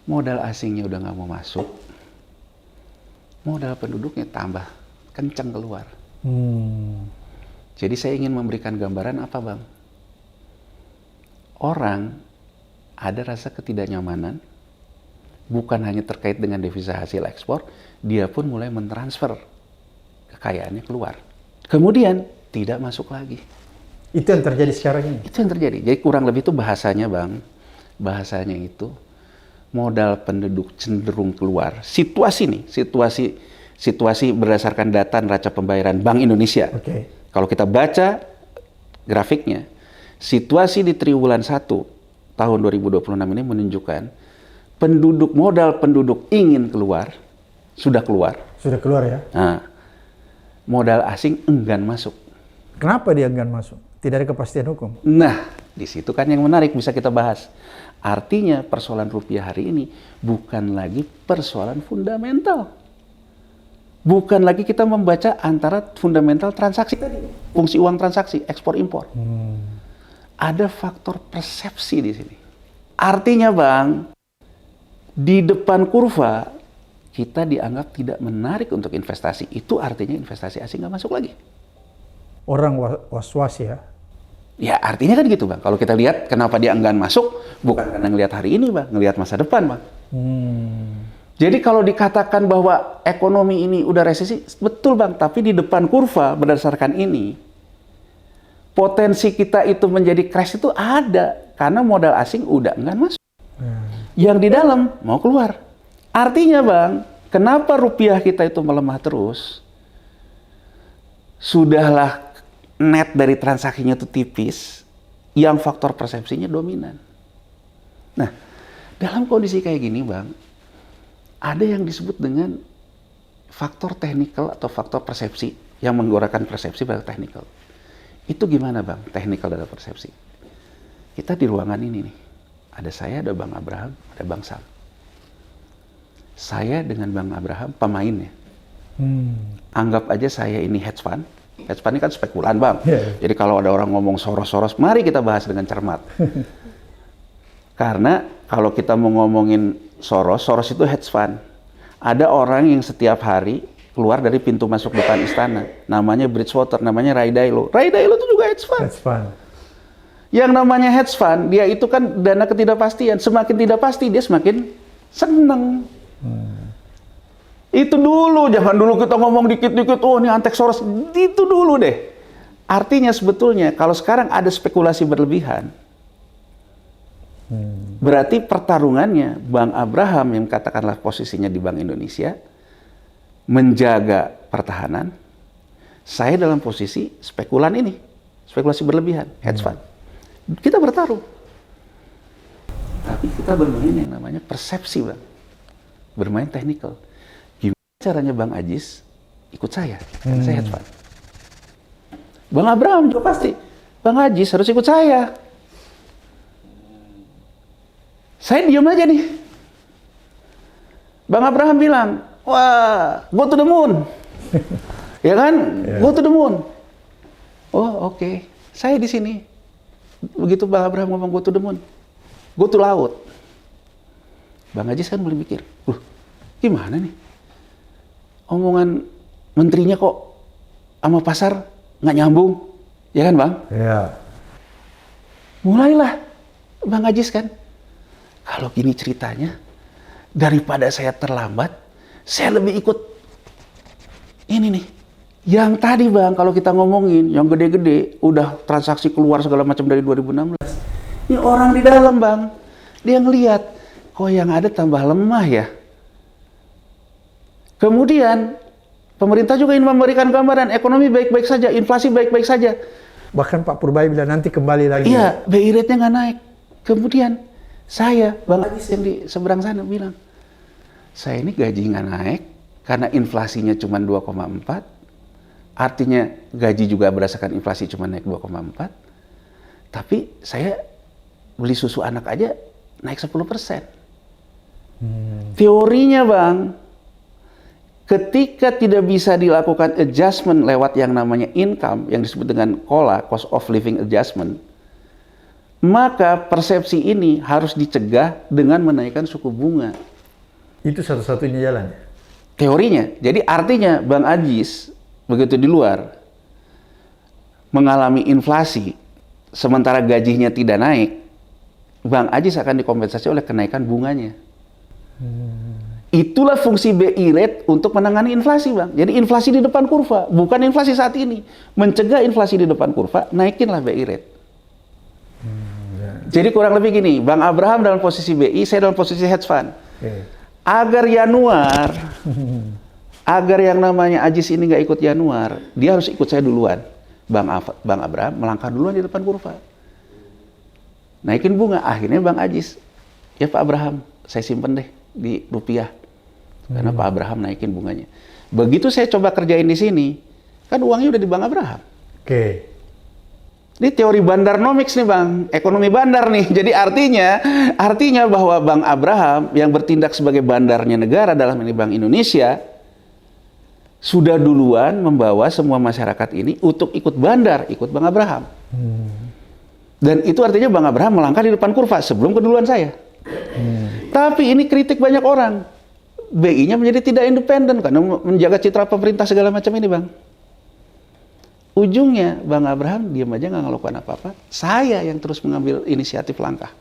modal asingnya udah nggak mau masuk, modal penduduknya tambah kencang keluar. Jadi saya ingin memberikan gambaran apa Bang? Orang ada rasa ketidaknyamanan, bukan hanya terkait dengan devisa hasil ekspor, dia pun mulai mentransfer kekayaannya keluar. Kemudian tidak masuk lagi. Itu yang terjadi sekarang ini? Itu yang terjadi. Jadi kurang lebih itu bahasanya Bang, bahasanya itu modal penduduk cenderung keluar. Situasi nih, situasi berdasarkan data neraca pembayaran Bank Indonesia. Kalau kita baca grafiknya, situasi di triwulan 1 tahun 2026 ini menunjukkan modal penduduk ingin keluar, sudah keluar. Sudah keluar ya? Nah, modal asing enggan masuk. Kenapa dia enggan masuk? Tidak ada kepastian hukum. Nah, di situ kan yang menarik bisa kita bahas. Artinya persoalan rupiah hari ini bukan lagi persoalan fundamental. Bukan lagi kita membaca antara fundamental transaksi tadi, fungsi uang transaksi, ekspor impor. Ada faktor persepsi di sini. Artinya Bang, di depan kurva kita dianggap tidak menarik untuk investasi. Itu artinya investasi asing nggak masuk lagi. Orang was-was ya? Ya artinya kan gitu Bang. Kalau kita lihat kenapa dia enggan masuk, bukan karena ngelihat hari ini Bang, ngelihat masa depan Bang. Jadi kalau dikatakan bahwa ekonomi ini udah resesi, betul Bang, tapi di depan kurva berdasarkan ini, potensi kita itu menjadi crash itu ada, karena modal asing udah enggan masuk. Yang di dalam mau keluar. Artinya Bang, kenapa rupiah kita itu melemah terus? Sudahlah net dari transaksinya itu tipis, yang faktor persepsinya dominan. Nah, dalam kondisi kayak gini Bang, ada yang disebut dengan faktor technical atau faktor persepsi yang menggerakkan persepsi pada technical. Itu gimana Bang, technical dan persepsi? Kita di ruangan ini nih, ada saya, ada Bang Abraham, ada Bang Sam. Saya dengan Bang Abraham pemainnya. Anggap aja saya ini hedge fund, Hedge fund ini kan spekulan, Bang. Yeah. Jadi kalau ada orang ngomong Soros-Soros, mari kita bahas dengan cermat. Karena kalau kita mau ngomongin Soros itu hedge fund. Ada orang yang setiap hari keluar dari pintu masuk depan istana. Namanya Bridgewater, namanya Ray Dalio. Ray Dalio itu juga hedge fund. Hedge fund. Yang namanya hedge fund, dia itu kan dana ketidakpastian. Semakin tidak pasti, dia semakin seneng. Itu dulu, jangan dulu kita ngomong dikit-dikit, oh ini antek Soros. Itu dulu deh. Artinya sebetulnya, kalau sekarang ada spekulasi berlebihan, berarti pertarungannya Bang Abraham yang katakanlah posisinya di Bank Indonesia, menjaga pertahanan, saya dalam posisi spekulan ini, spekulasi berlebihan, hedge fund. Kita bertaruh. Tapi kita bermain yang namanya persepsi, Bang. Bermain technical. Gimana caranya Bang Ajis ikut saya? Karena saya hedge fund. Bang Abraham juga pasti. Bang Ajis harus ikut saya. Saya diam aja nih. Bang Abraham bilang, wah, go to the moon. Ya kan? Go to the moon. Oh, oke. Saya di sini. Begitu Bang Abraham ngomong go to the moon, go to laut. Bang Ajis kan mulai mikir, gimana nih? Omongan menterinya kok sama pasar nggak nyambung, ya kan Bang? Iya. Mulailah Bang Ajis kan, kalau gini ceritanya, daripada saya terlambat, saya lebih ikut ini nih. Yang tadi Bang, kalau kita ngomongin yang gede-gede, udah transaksi keluar segala macam dari 2016. Ini orang di dalam Bang, dia ngelihat, kok yang ada tambah lemah ya. Kemudian, pemerintah juga ingin memberikan gambaran, ekonomi baik-baik saja, inflasi baik-baik saja. Bahkan Pak Purbay bilang nanti kembali lagi. Iya, BI rate-nya nggak naik. Kemudian, saya, Bang Ajis yang di seberang sana bilang, saya ini gaji nggak naik, karena inflasinya cuma 2,4, artinya gaji juga berdasarkan inflasi cuma naik 2,4. Tapi saya beli susu anak aja naik 10%. Teorinya Bang, ketika tidak bisa dilakukan adjustment lewat yang namanya income, yang disebut dengan COLA, Cost of Living Adjustment, maka persepsi ini harus dicegah dengan menaikkan suku bunga. Itu satu-satunya jalan. Teorinya. Jadi artinya Bang Ajis begitu di luar mengalami inflasi sementara gajinya tidak naik, Bang Ajis akan dikompensasi oleh kenaikan bunganya. Itulah fungsi BI rate untuk menangani inflasi, Bang. Jadi inflasi di depan kurva, bukan inflasi saat ini. Mencegah inflasi di depan kurva, naikinlah BI rate. Jadi kurang lebih gini, Bang Abraham dalam posisi BI, saya dalam posisi hedge fund. Agar Januar, agar yang namanya Ajis ini nggak ikut Januar, dia harus ikut saya duluan. Bang Abraham melangkah duluan di depan kurva. Naikin bunga, akhirnya Bang Ajis, ya Pak Abraham, saya simpen deh di rupiah. Karena Pak Abraham naikin bunganya. Begitu saya coba kerjain di sini, kan uangnya udah di Bang Abraham. Ini teori bandarnomics nih Bang, ekonomi bandar nih. Jadi artinya bahwa Bang Abraham yang bertindak sebagai bandarnya negara dalam ini Bank Indonesia, sudah duluan membawa semua masyarakat ini untuk ikut bandar, ikut Bang Abraham. Dan itu artinya Bang Abraham melangkah di depan kurva sebelum keduluan saya. Tapi ini kritik banyak orang. BI-nya menjadi tidak independen karena menjaga citra pemerintah segala macam ini Bang. Ujungnya Bang Abraham diam aja nggak ngelakukan apa-apa. Saya yang terus mengambil inisiatif langkah.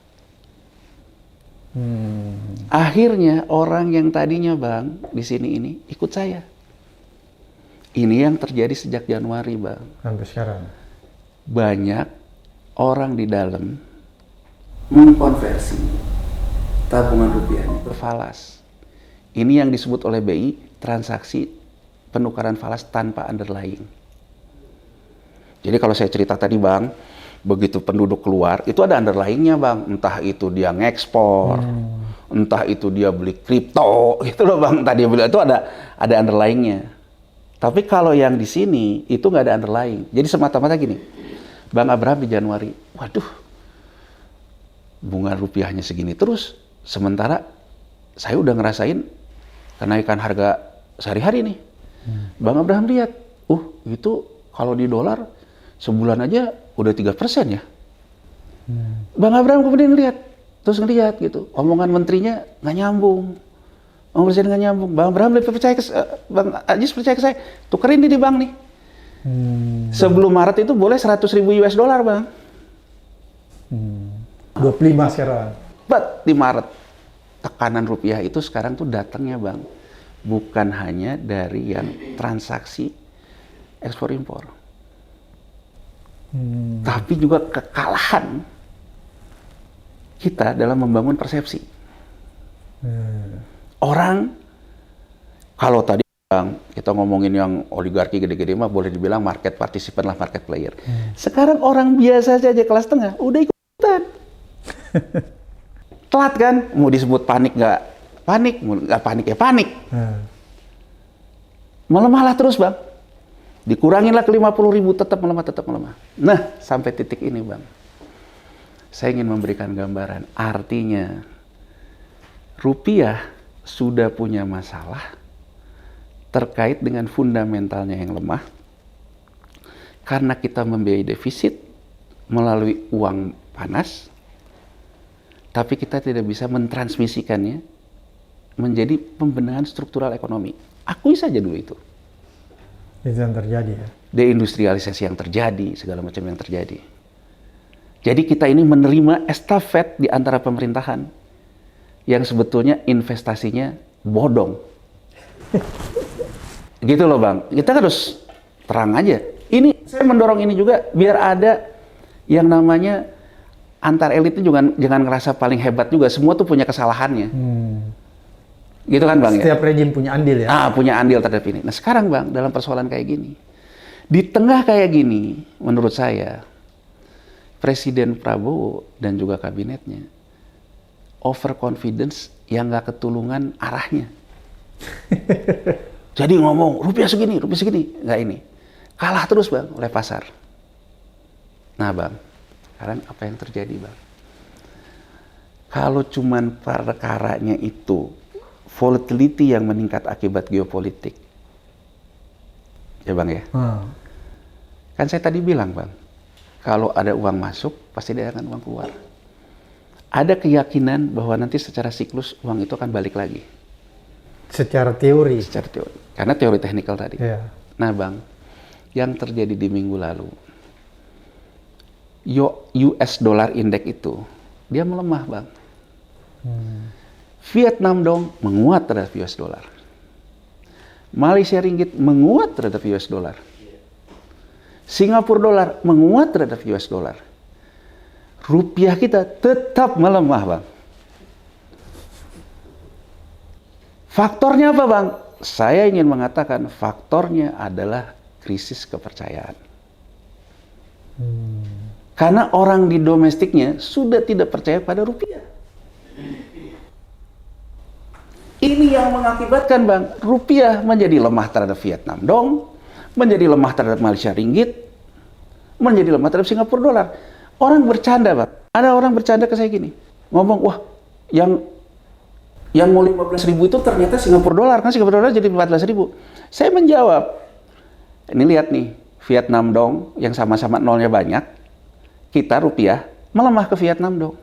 Akhirnya orang yang tadinya Bang di sini ini ikut saya. Ini yang terjadi sejak Januari Bang. Sampai sekarang. Banyak orang di dalam mengkonversi tabungan rupiahnya ke falas. Ini yang disebut oleh BI transaksi penukaran falas tanpa underlying. Jadi kalau saya cerita tadi Bang, begitu penduduk keluar, itu ada underlyingnya Bang. Entah itu dia ngekspor, entah itu dia beli kripto, gitu loh Bang. Tadi bilang itu ada underlyingnya. Tapi kalau yang di sini itu nggak ada underlying. Jadi semata-mata gini, Bang Abraham di Januari, waduh, bunga rupiahnya segini terus. Sementara saya udah ngerasain kenaikan harga sehari-hari nih. Bang Abraham lihat, itu kalau di dolar sebulan aja udah 3% ya. Bang Abraham kemudian terus ngeliat gitu, omongan menterinya nggak nyambung, omongan presiden nggak nyambung. Bang Abraham lebih percaya Bang Ajis percaya ke saya, tukerin di bank nih. Sebelum Maret itu boleh 100.000 US dollar bang. 25 sekarang. Di Maret tekanan rupiah itu sekarang tuh datangnya bang, bukan hanya dari yang transaksi ekspor impor, tapi juga kekalahan kita dalam membangun persepsi. Orang, kalau tadi bang, kita ngomongin yang oligarki gede-gede mah boleh dibilang market participant lah, market player. Sekarang orang biasa saja kelas tengah udah ikutan. Telat kan? Mau disebut panik nggak panik, mau nggak panik ya panik. Melemahlah terus bang. Dikuranginlah ke 50.000, tetap melemah. Nah, sampai titik ini bang. Saya ingin memberikan gambaran, artinya rupiah sudah punya masalah terkait dengan fundamentalnya yang lemah karena kita membiayai defisit melalui uang panas, tapi kita tidak bisa mentransmisikannya menjadi pembenahan struktural ekonomi. Akui saja dulu itu. Itu yang terjadi ya? Deindustrialisasi yang terjadi, segala macam yang terjadi. Jadi kita ini menerima estafet di antara pemerintahan yang sebetulnya investasinya bodong. Gitu loh bang, kita harus terang aja. Ini saya mendorong ini juga biar ada yang namanya antar elit itu juga jangan ngerasa paling hebat juga. Semua tuh punya kesalahannya. Gitu kan bang? Setiap rejim punya andil ya? Punya andil terhadap ini. Nah sekarang bang, dalam persoalan kayak gini, di tengah kayak gini, menurut saya Presiden Prabowo dan juga kabinetnya overconfidence yang nggak ketulungan arahnya. Jadi ngomong rupiah segini, nggak ini. Kalah terus bang oleh pasar. Nah bang, sekarang apa yang terjadi bang? Kalau cuman perkaranya itu volatility yang meningkat akibat geopolitik, ya bang ya. Kan saya tadi bilang bang, kalau ada uang masuk, pasti ada akan uang keluar. Ada keyakinan bahwa nanti secara siklus uang itu akan balik lagi. Secara teori? Secara teori. Karena teori teknikal tadi. Yeah. Nah bang, yang terjadi di minggu lalu, US dollar index itu, dia melemah bang. Vietnam dong menguat terhadap US dollar. Malaysia ringgit menguat terhadap US dollar. Singapura dolar menguat terhadap US dollar. Rupiah kita tetap melemah, bang. Faktornya apa, bang? Saya ingin mengatakan faktornya adalah krisis kepercayaan. Karena orang di domestiknya sudah tidak percaya pada rupiah. Ini yang mengakibatkan, bang, rupiah menjadi lemah terhadap Vietnam dong, menjadi lemah terhadap Malaysia ringgit, menjadi lemah terhadap Singapura dolar. Orang bercanda, bang. Ada orang bercanda ke saya gini, ngomong, wah, yang mau 15.000 itu ternyata Singapura dolar, kan Singapura dolar jadi 14.000. Saya menjawab, ini lihat nih, Vietnam dong, yang sama-sama nolnya banyak, kita rupiah melemah ke Vietnam dong.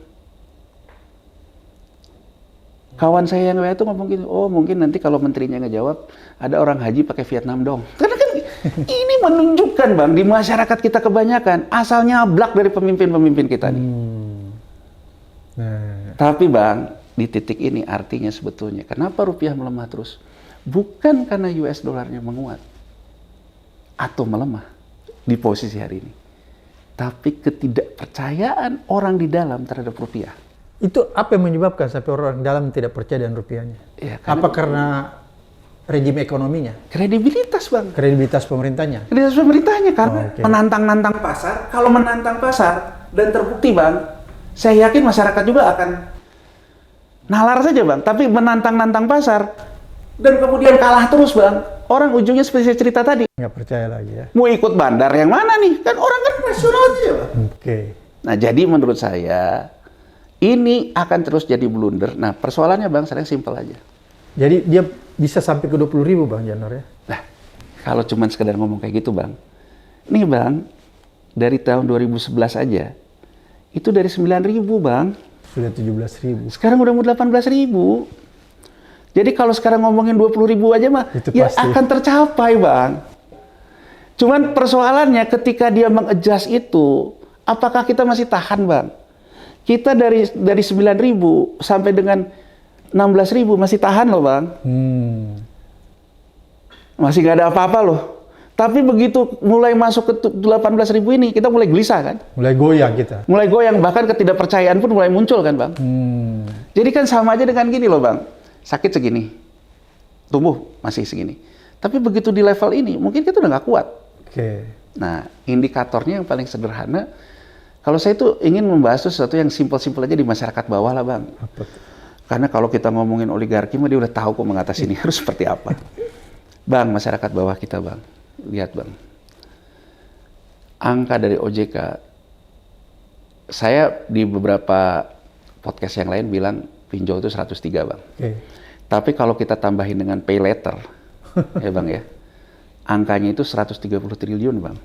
Kawan saya yang itu ngomong gini, oh mungkin nanti kalau menterinya ngejawab, ada orang haji pakai Vietnam dong. Karena kan ini menunjukkan, bang, di masyarakat kita kebanyakan asal nyablak dari pemimpin-pemimpin kita nih. Tapi bang, di titik ini artinya sebetulnya, kenapa rupiah melemah terus? Bukan karena US dolarnya menguat atau melemah di posisi hari ini. Tapi ketidakpercayaan orang di dalam terhadap rupiah. Itu apa yang menyebabkan sampai orang dalam tidak percaya dengan rupiahnya? Ya, apa karena rejim ekonominya? Kredibilitas, bang. Kredibilitas pemerintahnya? Kredibilitas pemerintahnya, karena menantang-nantang pasar. Kalau menantang pasar dan terbukti, bang, saya yakin masyarakat juga akan nalar saja, bang. Tapi menantang-nantang pasar dan kemudian kalah terus, bang. Orang ujungnya seperti saya cerita tadi. Nggak percaya lagi ya? Mau ikut bandar yang mana nih? Kan orang kan rasional aja, bang. Nah, jadi menurut saya ini akan terus jadi blunder. Nah, persoalannya, bang, sekarang simpel aja. Jadi dia bisa sampai ke 20.000, bang Janur ya? Nah, kalau cuma sekedar ngomong kayak gitu, bang, Nih Bang, dari tahun 2011 aja, itu dari 9.000 Bang. Sudah 17.000. Sekarang udah mau 18.000. Jadi kalau sekarang ngomongin 20.000 aja mah, Itu ya pasti. akan tercapai Bang. Cuman persoalannya ketika dia mengadjust itu, apakah kita masih tahan Bang? Kita dari 9.000 sampai dengan 16.000 masih tahan loh Bang. Masih nggak ada apa-apa loh. Tapi begitu mulai masuk ke 18.000 ini, kita mulai gelisah kan? Mulai goyang kita. Mulai goyang, bahkan ketidakpercayaan pun mulai muncul kan Bang? Jadi kan sama aja dengan gini loh Bang. Sakit segini, tumbuh masih segini. Tapi begitu di level ini, mungkin kita udah nggak kuat. Oke. Nah, indikatornya yang paling sederhana, kalau saya tuh ingin membahas sesuatu yang simpel-simpel aja di masyarakat bawah lah Bang. Apa tuh? Karena kalau kita ngomongin oligarki mah dia udah tahu kok mengatasi ini harus seperti apa. Bang, masyarakat bawah kita Bang, lihat Bang. Angka dari OJK, saya di beberapa podcast yang lain bilang pinjol itu 103 Bang. Oke. Tapi kalau kita tambahin dengan pay letter, ya Bang ya, angkanya itu 130 triliun Bang.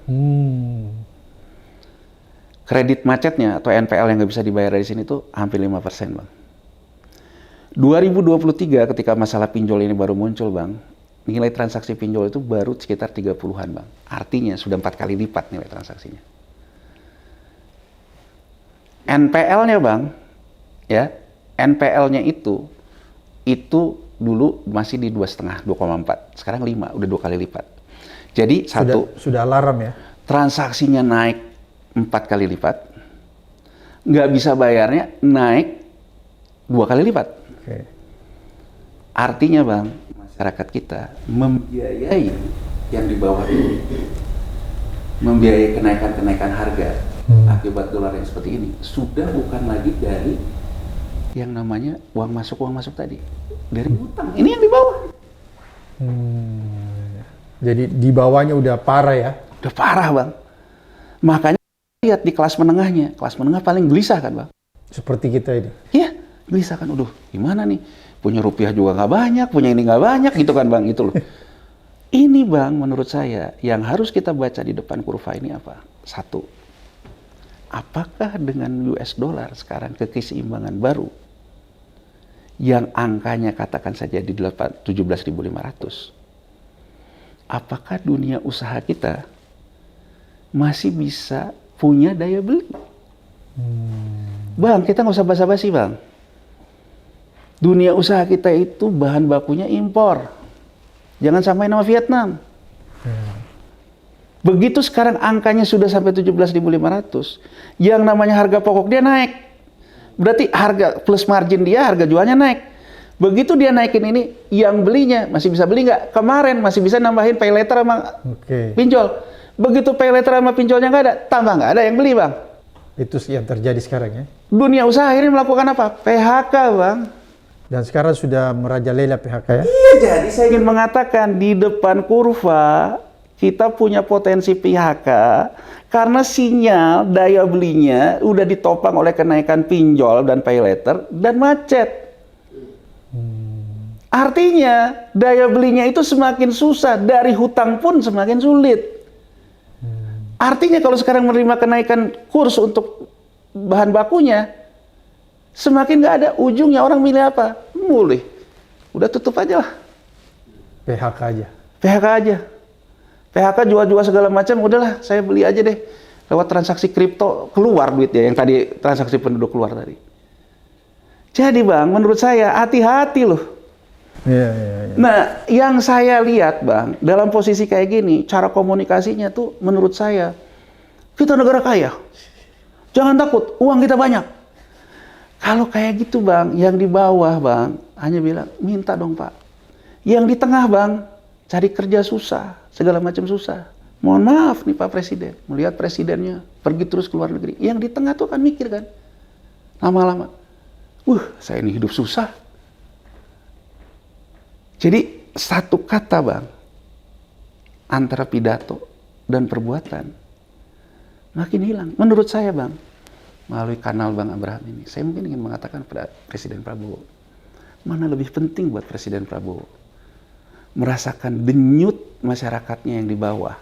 Kredit macetnya atau NPL yang nggak bisa dibayar dari sini tuh hampir 5% Bang. 2023 ketika masalah pinjol ini baru muncul Bang, nilai transaksi pinjol itu baru sekitar 30-an Bang. Artinya sudah 4 kali lipat nilai transaksinya. NPL-nya Bang, ya, NPL-nya itu dulu masih di 2,5, 2,4. Sekarang 5, udah 2 kali lipat. Jadi Sudah alarm ya? transaksinya naik 4 kali lipat, nggak bisa bayarnya naik 2 kali lipat. Oke. Artinya Bang, masyarakat kita membiayai yang di bawah ini, membiayai kenaikan harga akibat dolar yang seperti ini, sudah bukan lagi dari yang namanya uang masuk tadi, dari utang. Ini yang di bawah. Jadi di bawahnya udah parah ya? Udah parah Bang. Makanya lihat di kelas menengahnya, kelas menengah paling gelisah kan Bang. Seperti kita ini. Iya, gelisah kan. Aduh, gimana nih? Punya rupiah juga nggak banyak, punya ini nggak banyak gitu kan Bang, itu loh. Ini Bang, menurut saya yang harus kita baca di depan kurva ini apa? Satu, apakah dengan US dollar sekarang ke keseimbangan baru yang angkanya katakan saja di 17.500, apakah dunia usaha kita masih bisa punya daya beli? Bang, kita nggak usah basa-basi Bang. Dunia usaha kita itu bahan bakunya impor. Jangan samain sama Vietnam. Begitu sekarang angkanya sudah sampai 17.500, yang namanya harga pokok dia naik. Berarti harga plus margin dia, harga jualnya naik. Begitu dia naikin ini, yang belinya masih bisa beli nggak? Kemarin masih bisa nambahin pay letter sama pinjol. Begitu pay letter sama pinjolnya nggak ada, tambah nggak ada yang beli Bang. Itu yang terjadi sekarang ya? Dunia usaha ini melakukan apa? PHK Bang. Dan sekarang sudah merajalela PHK ya? Iya, jadi saya ingin mengatakan di depan kurva kita punya potensi PHK karena sinyal daya belinya udah ditopang oleh kenaikan pinjol dan pay letter dan macet. Artinya daya belinya itu semakin susah, dari hutang pun semakin sulit. Artinya kalau sekarang menerima kenaikan kurs untuk bahan bakunya, semakin nggak ada ujungnya. Orang milih apa? Mulih. Udah tutup aja lah. PHK aja? PHK aja. PHK jual-jual segala macam, udahlah saya beli aja deh. Lewat transaksi kripto, keluar duitnya yang tadi transaksi penduduk keluar tadi. Jadi Bang, menurut saya hati-hati loh. Iya. Nah, yang saya lihat Bang, dalam posisi kayak gini, cara komunikasinya tuh menurut saya, kita negara kaya. Jangan takut, uang kita banyak. Kalau kayak gitu Bang, yang di bawah Bang, hanya bilang, minta dong Pak. Yang di tengah Bang, cari kerja susah, segala macam susah. Mohon maaf nih Pak Presiden, melihat presidennya pergi terus ke luar negeri. Yang di tengah tuh kan mikir kan, lama-lama, saya ini hidup susah. Jadi satu kata Bang, antara pidato dan perbuatan makin hilang. Menurut saya Bang, melalui kanal Bang Abraham ini, saya mungkin ingin mengatakan pada Presiden Prabowo, mana lebih penting buat Presiden Prabowo merasakan denyut masyarakatnya yang di bawah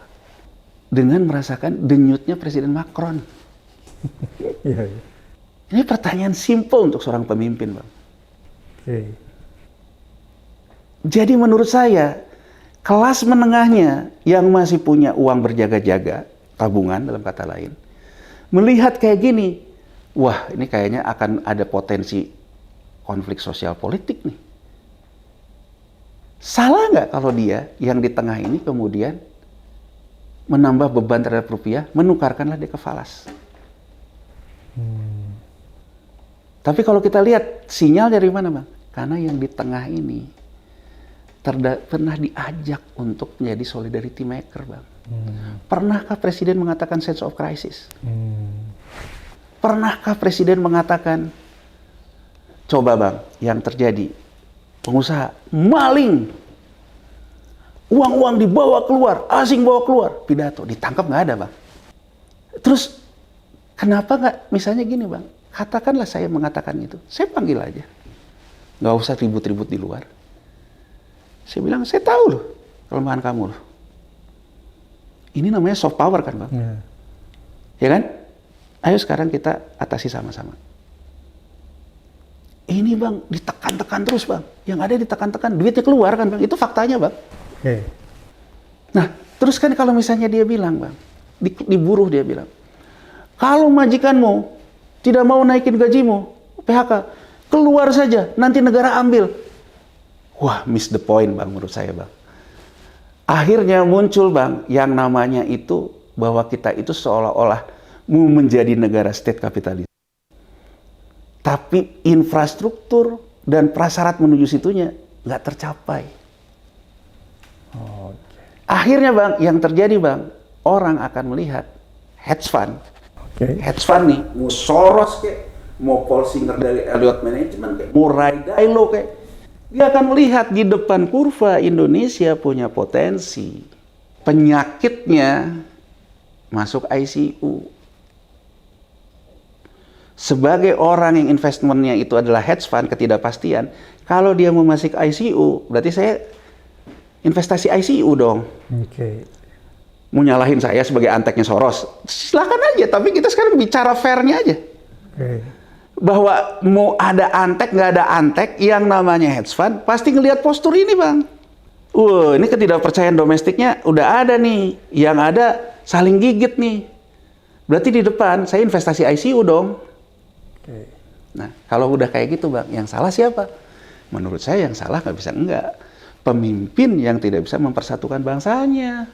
dengan merasakan denyutnya Presiden Macron. Iya, iya. Ini pertanyaan simpel untuk seorang pemimpin, Bang. Oke. Jadi menurut saya, kelas menengahnya yang masih punya uang berjaga-jaga, tabungan dalam kata lain, melihat kayak gini, wah ini kayaknya akan ada potensi konflik sosial politik nih. Salah nggak kalau dia yang di tengah ini kemudian menambah beban terhadap rupiah, menukarkanlah dia ke falas. Tapi kalau kita lihat sinyal dari mana, Bang? Karena yang di tengah ini pernah diajak untuk menjadi solidarity maker, Bang. Pernahkah Presiden mengatakan sense of crisis? Pernahkah Presiden mengatakan, coba Bang, yang terjadi, pengusaha maling, uang-uang dibawa keluar, asing bawa keluar, pidato, ditangkap nggak ada, Bang. Terus, kenapa nggak, misalnya gini Bang, katakanlah saya mengatakan itu, saya panggil aja. Nggak usah ribut-ribut di luar. Saya bilang, saya tahu loh kelemahan kamu loh. Ini namanya soft power kan Bang? Ya kan? Ayo sekarang kita atasi sama-sama. Ini Bang, ditekan-tekan terus Bang. Yang ada ditekan-tekan, duitnya keluar kan Bang? Itu faktanya Bang. Nah, terus kan kalau misalnya dia bilang Bang, di buruh dia bilang, kalau majikanmu tidak mau naikin gajimu, PHK, keluar saja, nanti negara ambil. Wah, miss the point Bang menurut saya Bang. Akhirnya muncul Bang, yang namanya itu bahwa kita itu seolah-olah mau menjadi negara state kapitalis. Tapi infrastruktur dan prasyarat menuju situnya nggak tercapai. Akhirnya Bang, yang terjadi Bang, orang akan melihat hedge fund. Hedge fund nih, mau Soros kayak, mau Paul Singer dari Elliott Management kayak, mau Ray Dalio kayak, dia akan melihat di depan kurva Indonesia punya potensi. Penyakitnya masuk ICU. Sebagai orang yang investmentnya itu adalah hedge fund, ketidakpastian, kalau dia mau masuk ICU, berarti saya investasi ICU dong. Mau nyalahin saya sebagai anteknya Soros, silakan aja, tapi kita sekarang bicara fairnya aja. Bahwa mau ada antek, nggak ada antek, yang namanya hedge fund, pasti ngelihat postur ini Bang. Wah, ini ketidakpercayaan domestiknya udah ada nih, yang ada saling gigit nih. Berarti di depan saya investasi ICU dong. Nah, kalau udah kayak gitu Bang, yang salah siapa? Menurut saya yang salah nggak bisa enggak. Pemimpin yang tidak bisa mempersatukan bangsanya.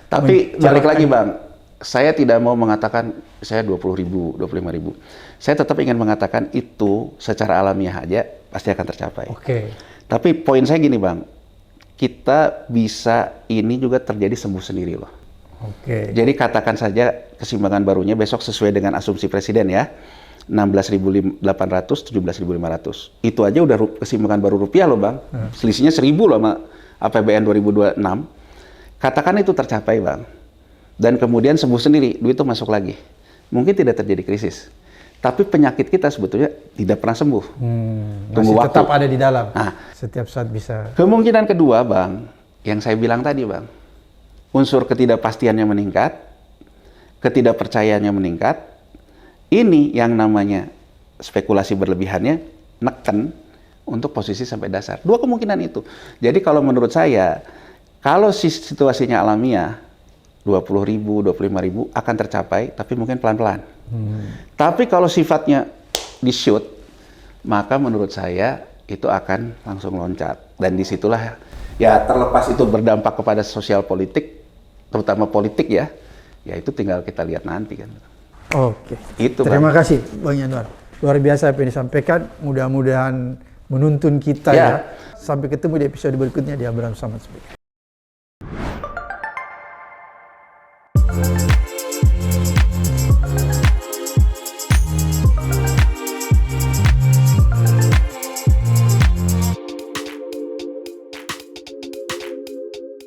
Tapi balik lagi Bang, saya tidak mau mengatakan saya 20.000, 25.000. Saya tetap ingin mengatakan itu secara alamiah aja pasti akan tercapai. Tapi poin saya gini Bang, kita bisa ini juga terjadi sembuh sendiri loh. Jadi katakan saja keseimbangan barunya besok sesuai dengan asumsi Presiden ya. 16.800, 17.500. Itu aja udah keseimbangan baru rupiah loh Bang. Selisihnya 1.000 loh sama APBN 2026. Katakan itu tercapai Bang. Dan kemudian sembuh sendiri, duit itu masuk lagi. Mungkin tidak terjadi krisis. Tapi penyakit kita sebetulnya tidak pernah sembuh. Tunggu masih waktu. Tetap ada di dalam. Nah, setiap saat bisa. Kemungkinan kedua Bang, yang saya bilang tadi Bang. Unsur ketidakpastiannya meningkat, ketidakpercayaannya meningkat. Ini yang namanya spekulasi berlebihannya neken untuk posisi sampai dasar. Dua kemungkinan itu. Jadi kalau menurut saya, kalau situasinya alamiah, 20.000, 25.000 akan tercapai, tapi mungkin pelan-pelan. Tapi kalau sifatnya di-shoot, maka menurut saya itu akan langsung loncat. Dan disitulah, ya terlepas itu berdampak kepada sosial politik, terutama politik ya itu tinggal kita lihat nanti kan. Itu Terima Bang. kasih Bang Yanuar. Luar biasa apa yang disampaikan. Mudah-mudahan menuntun kita ya. Sampai ketemu di episode berikutnya di Abraham Samad Speak.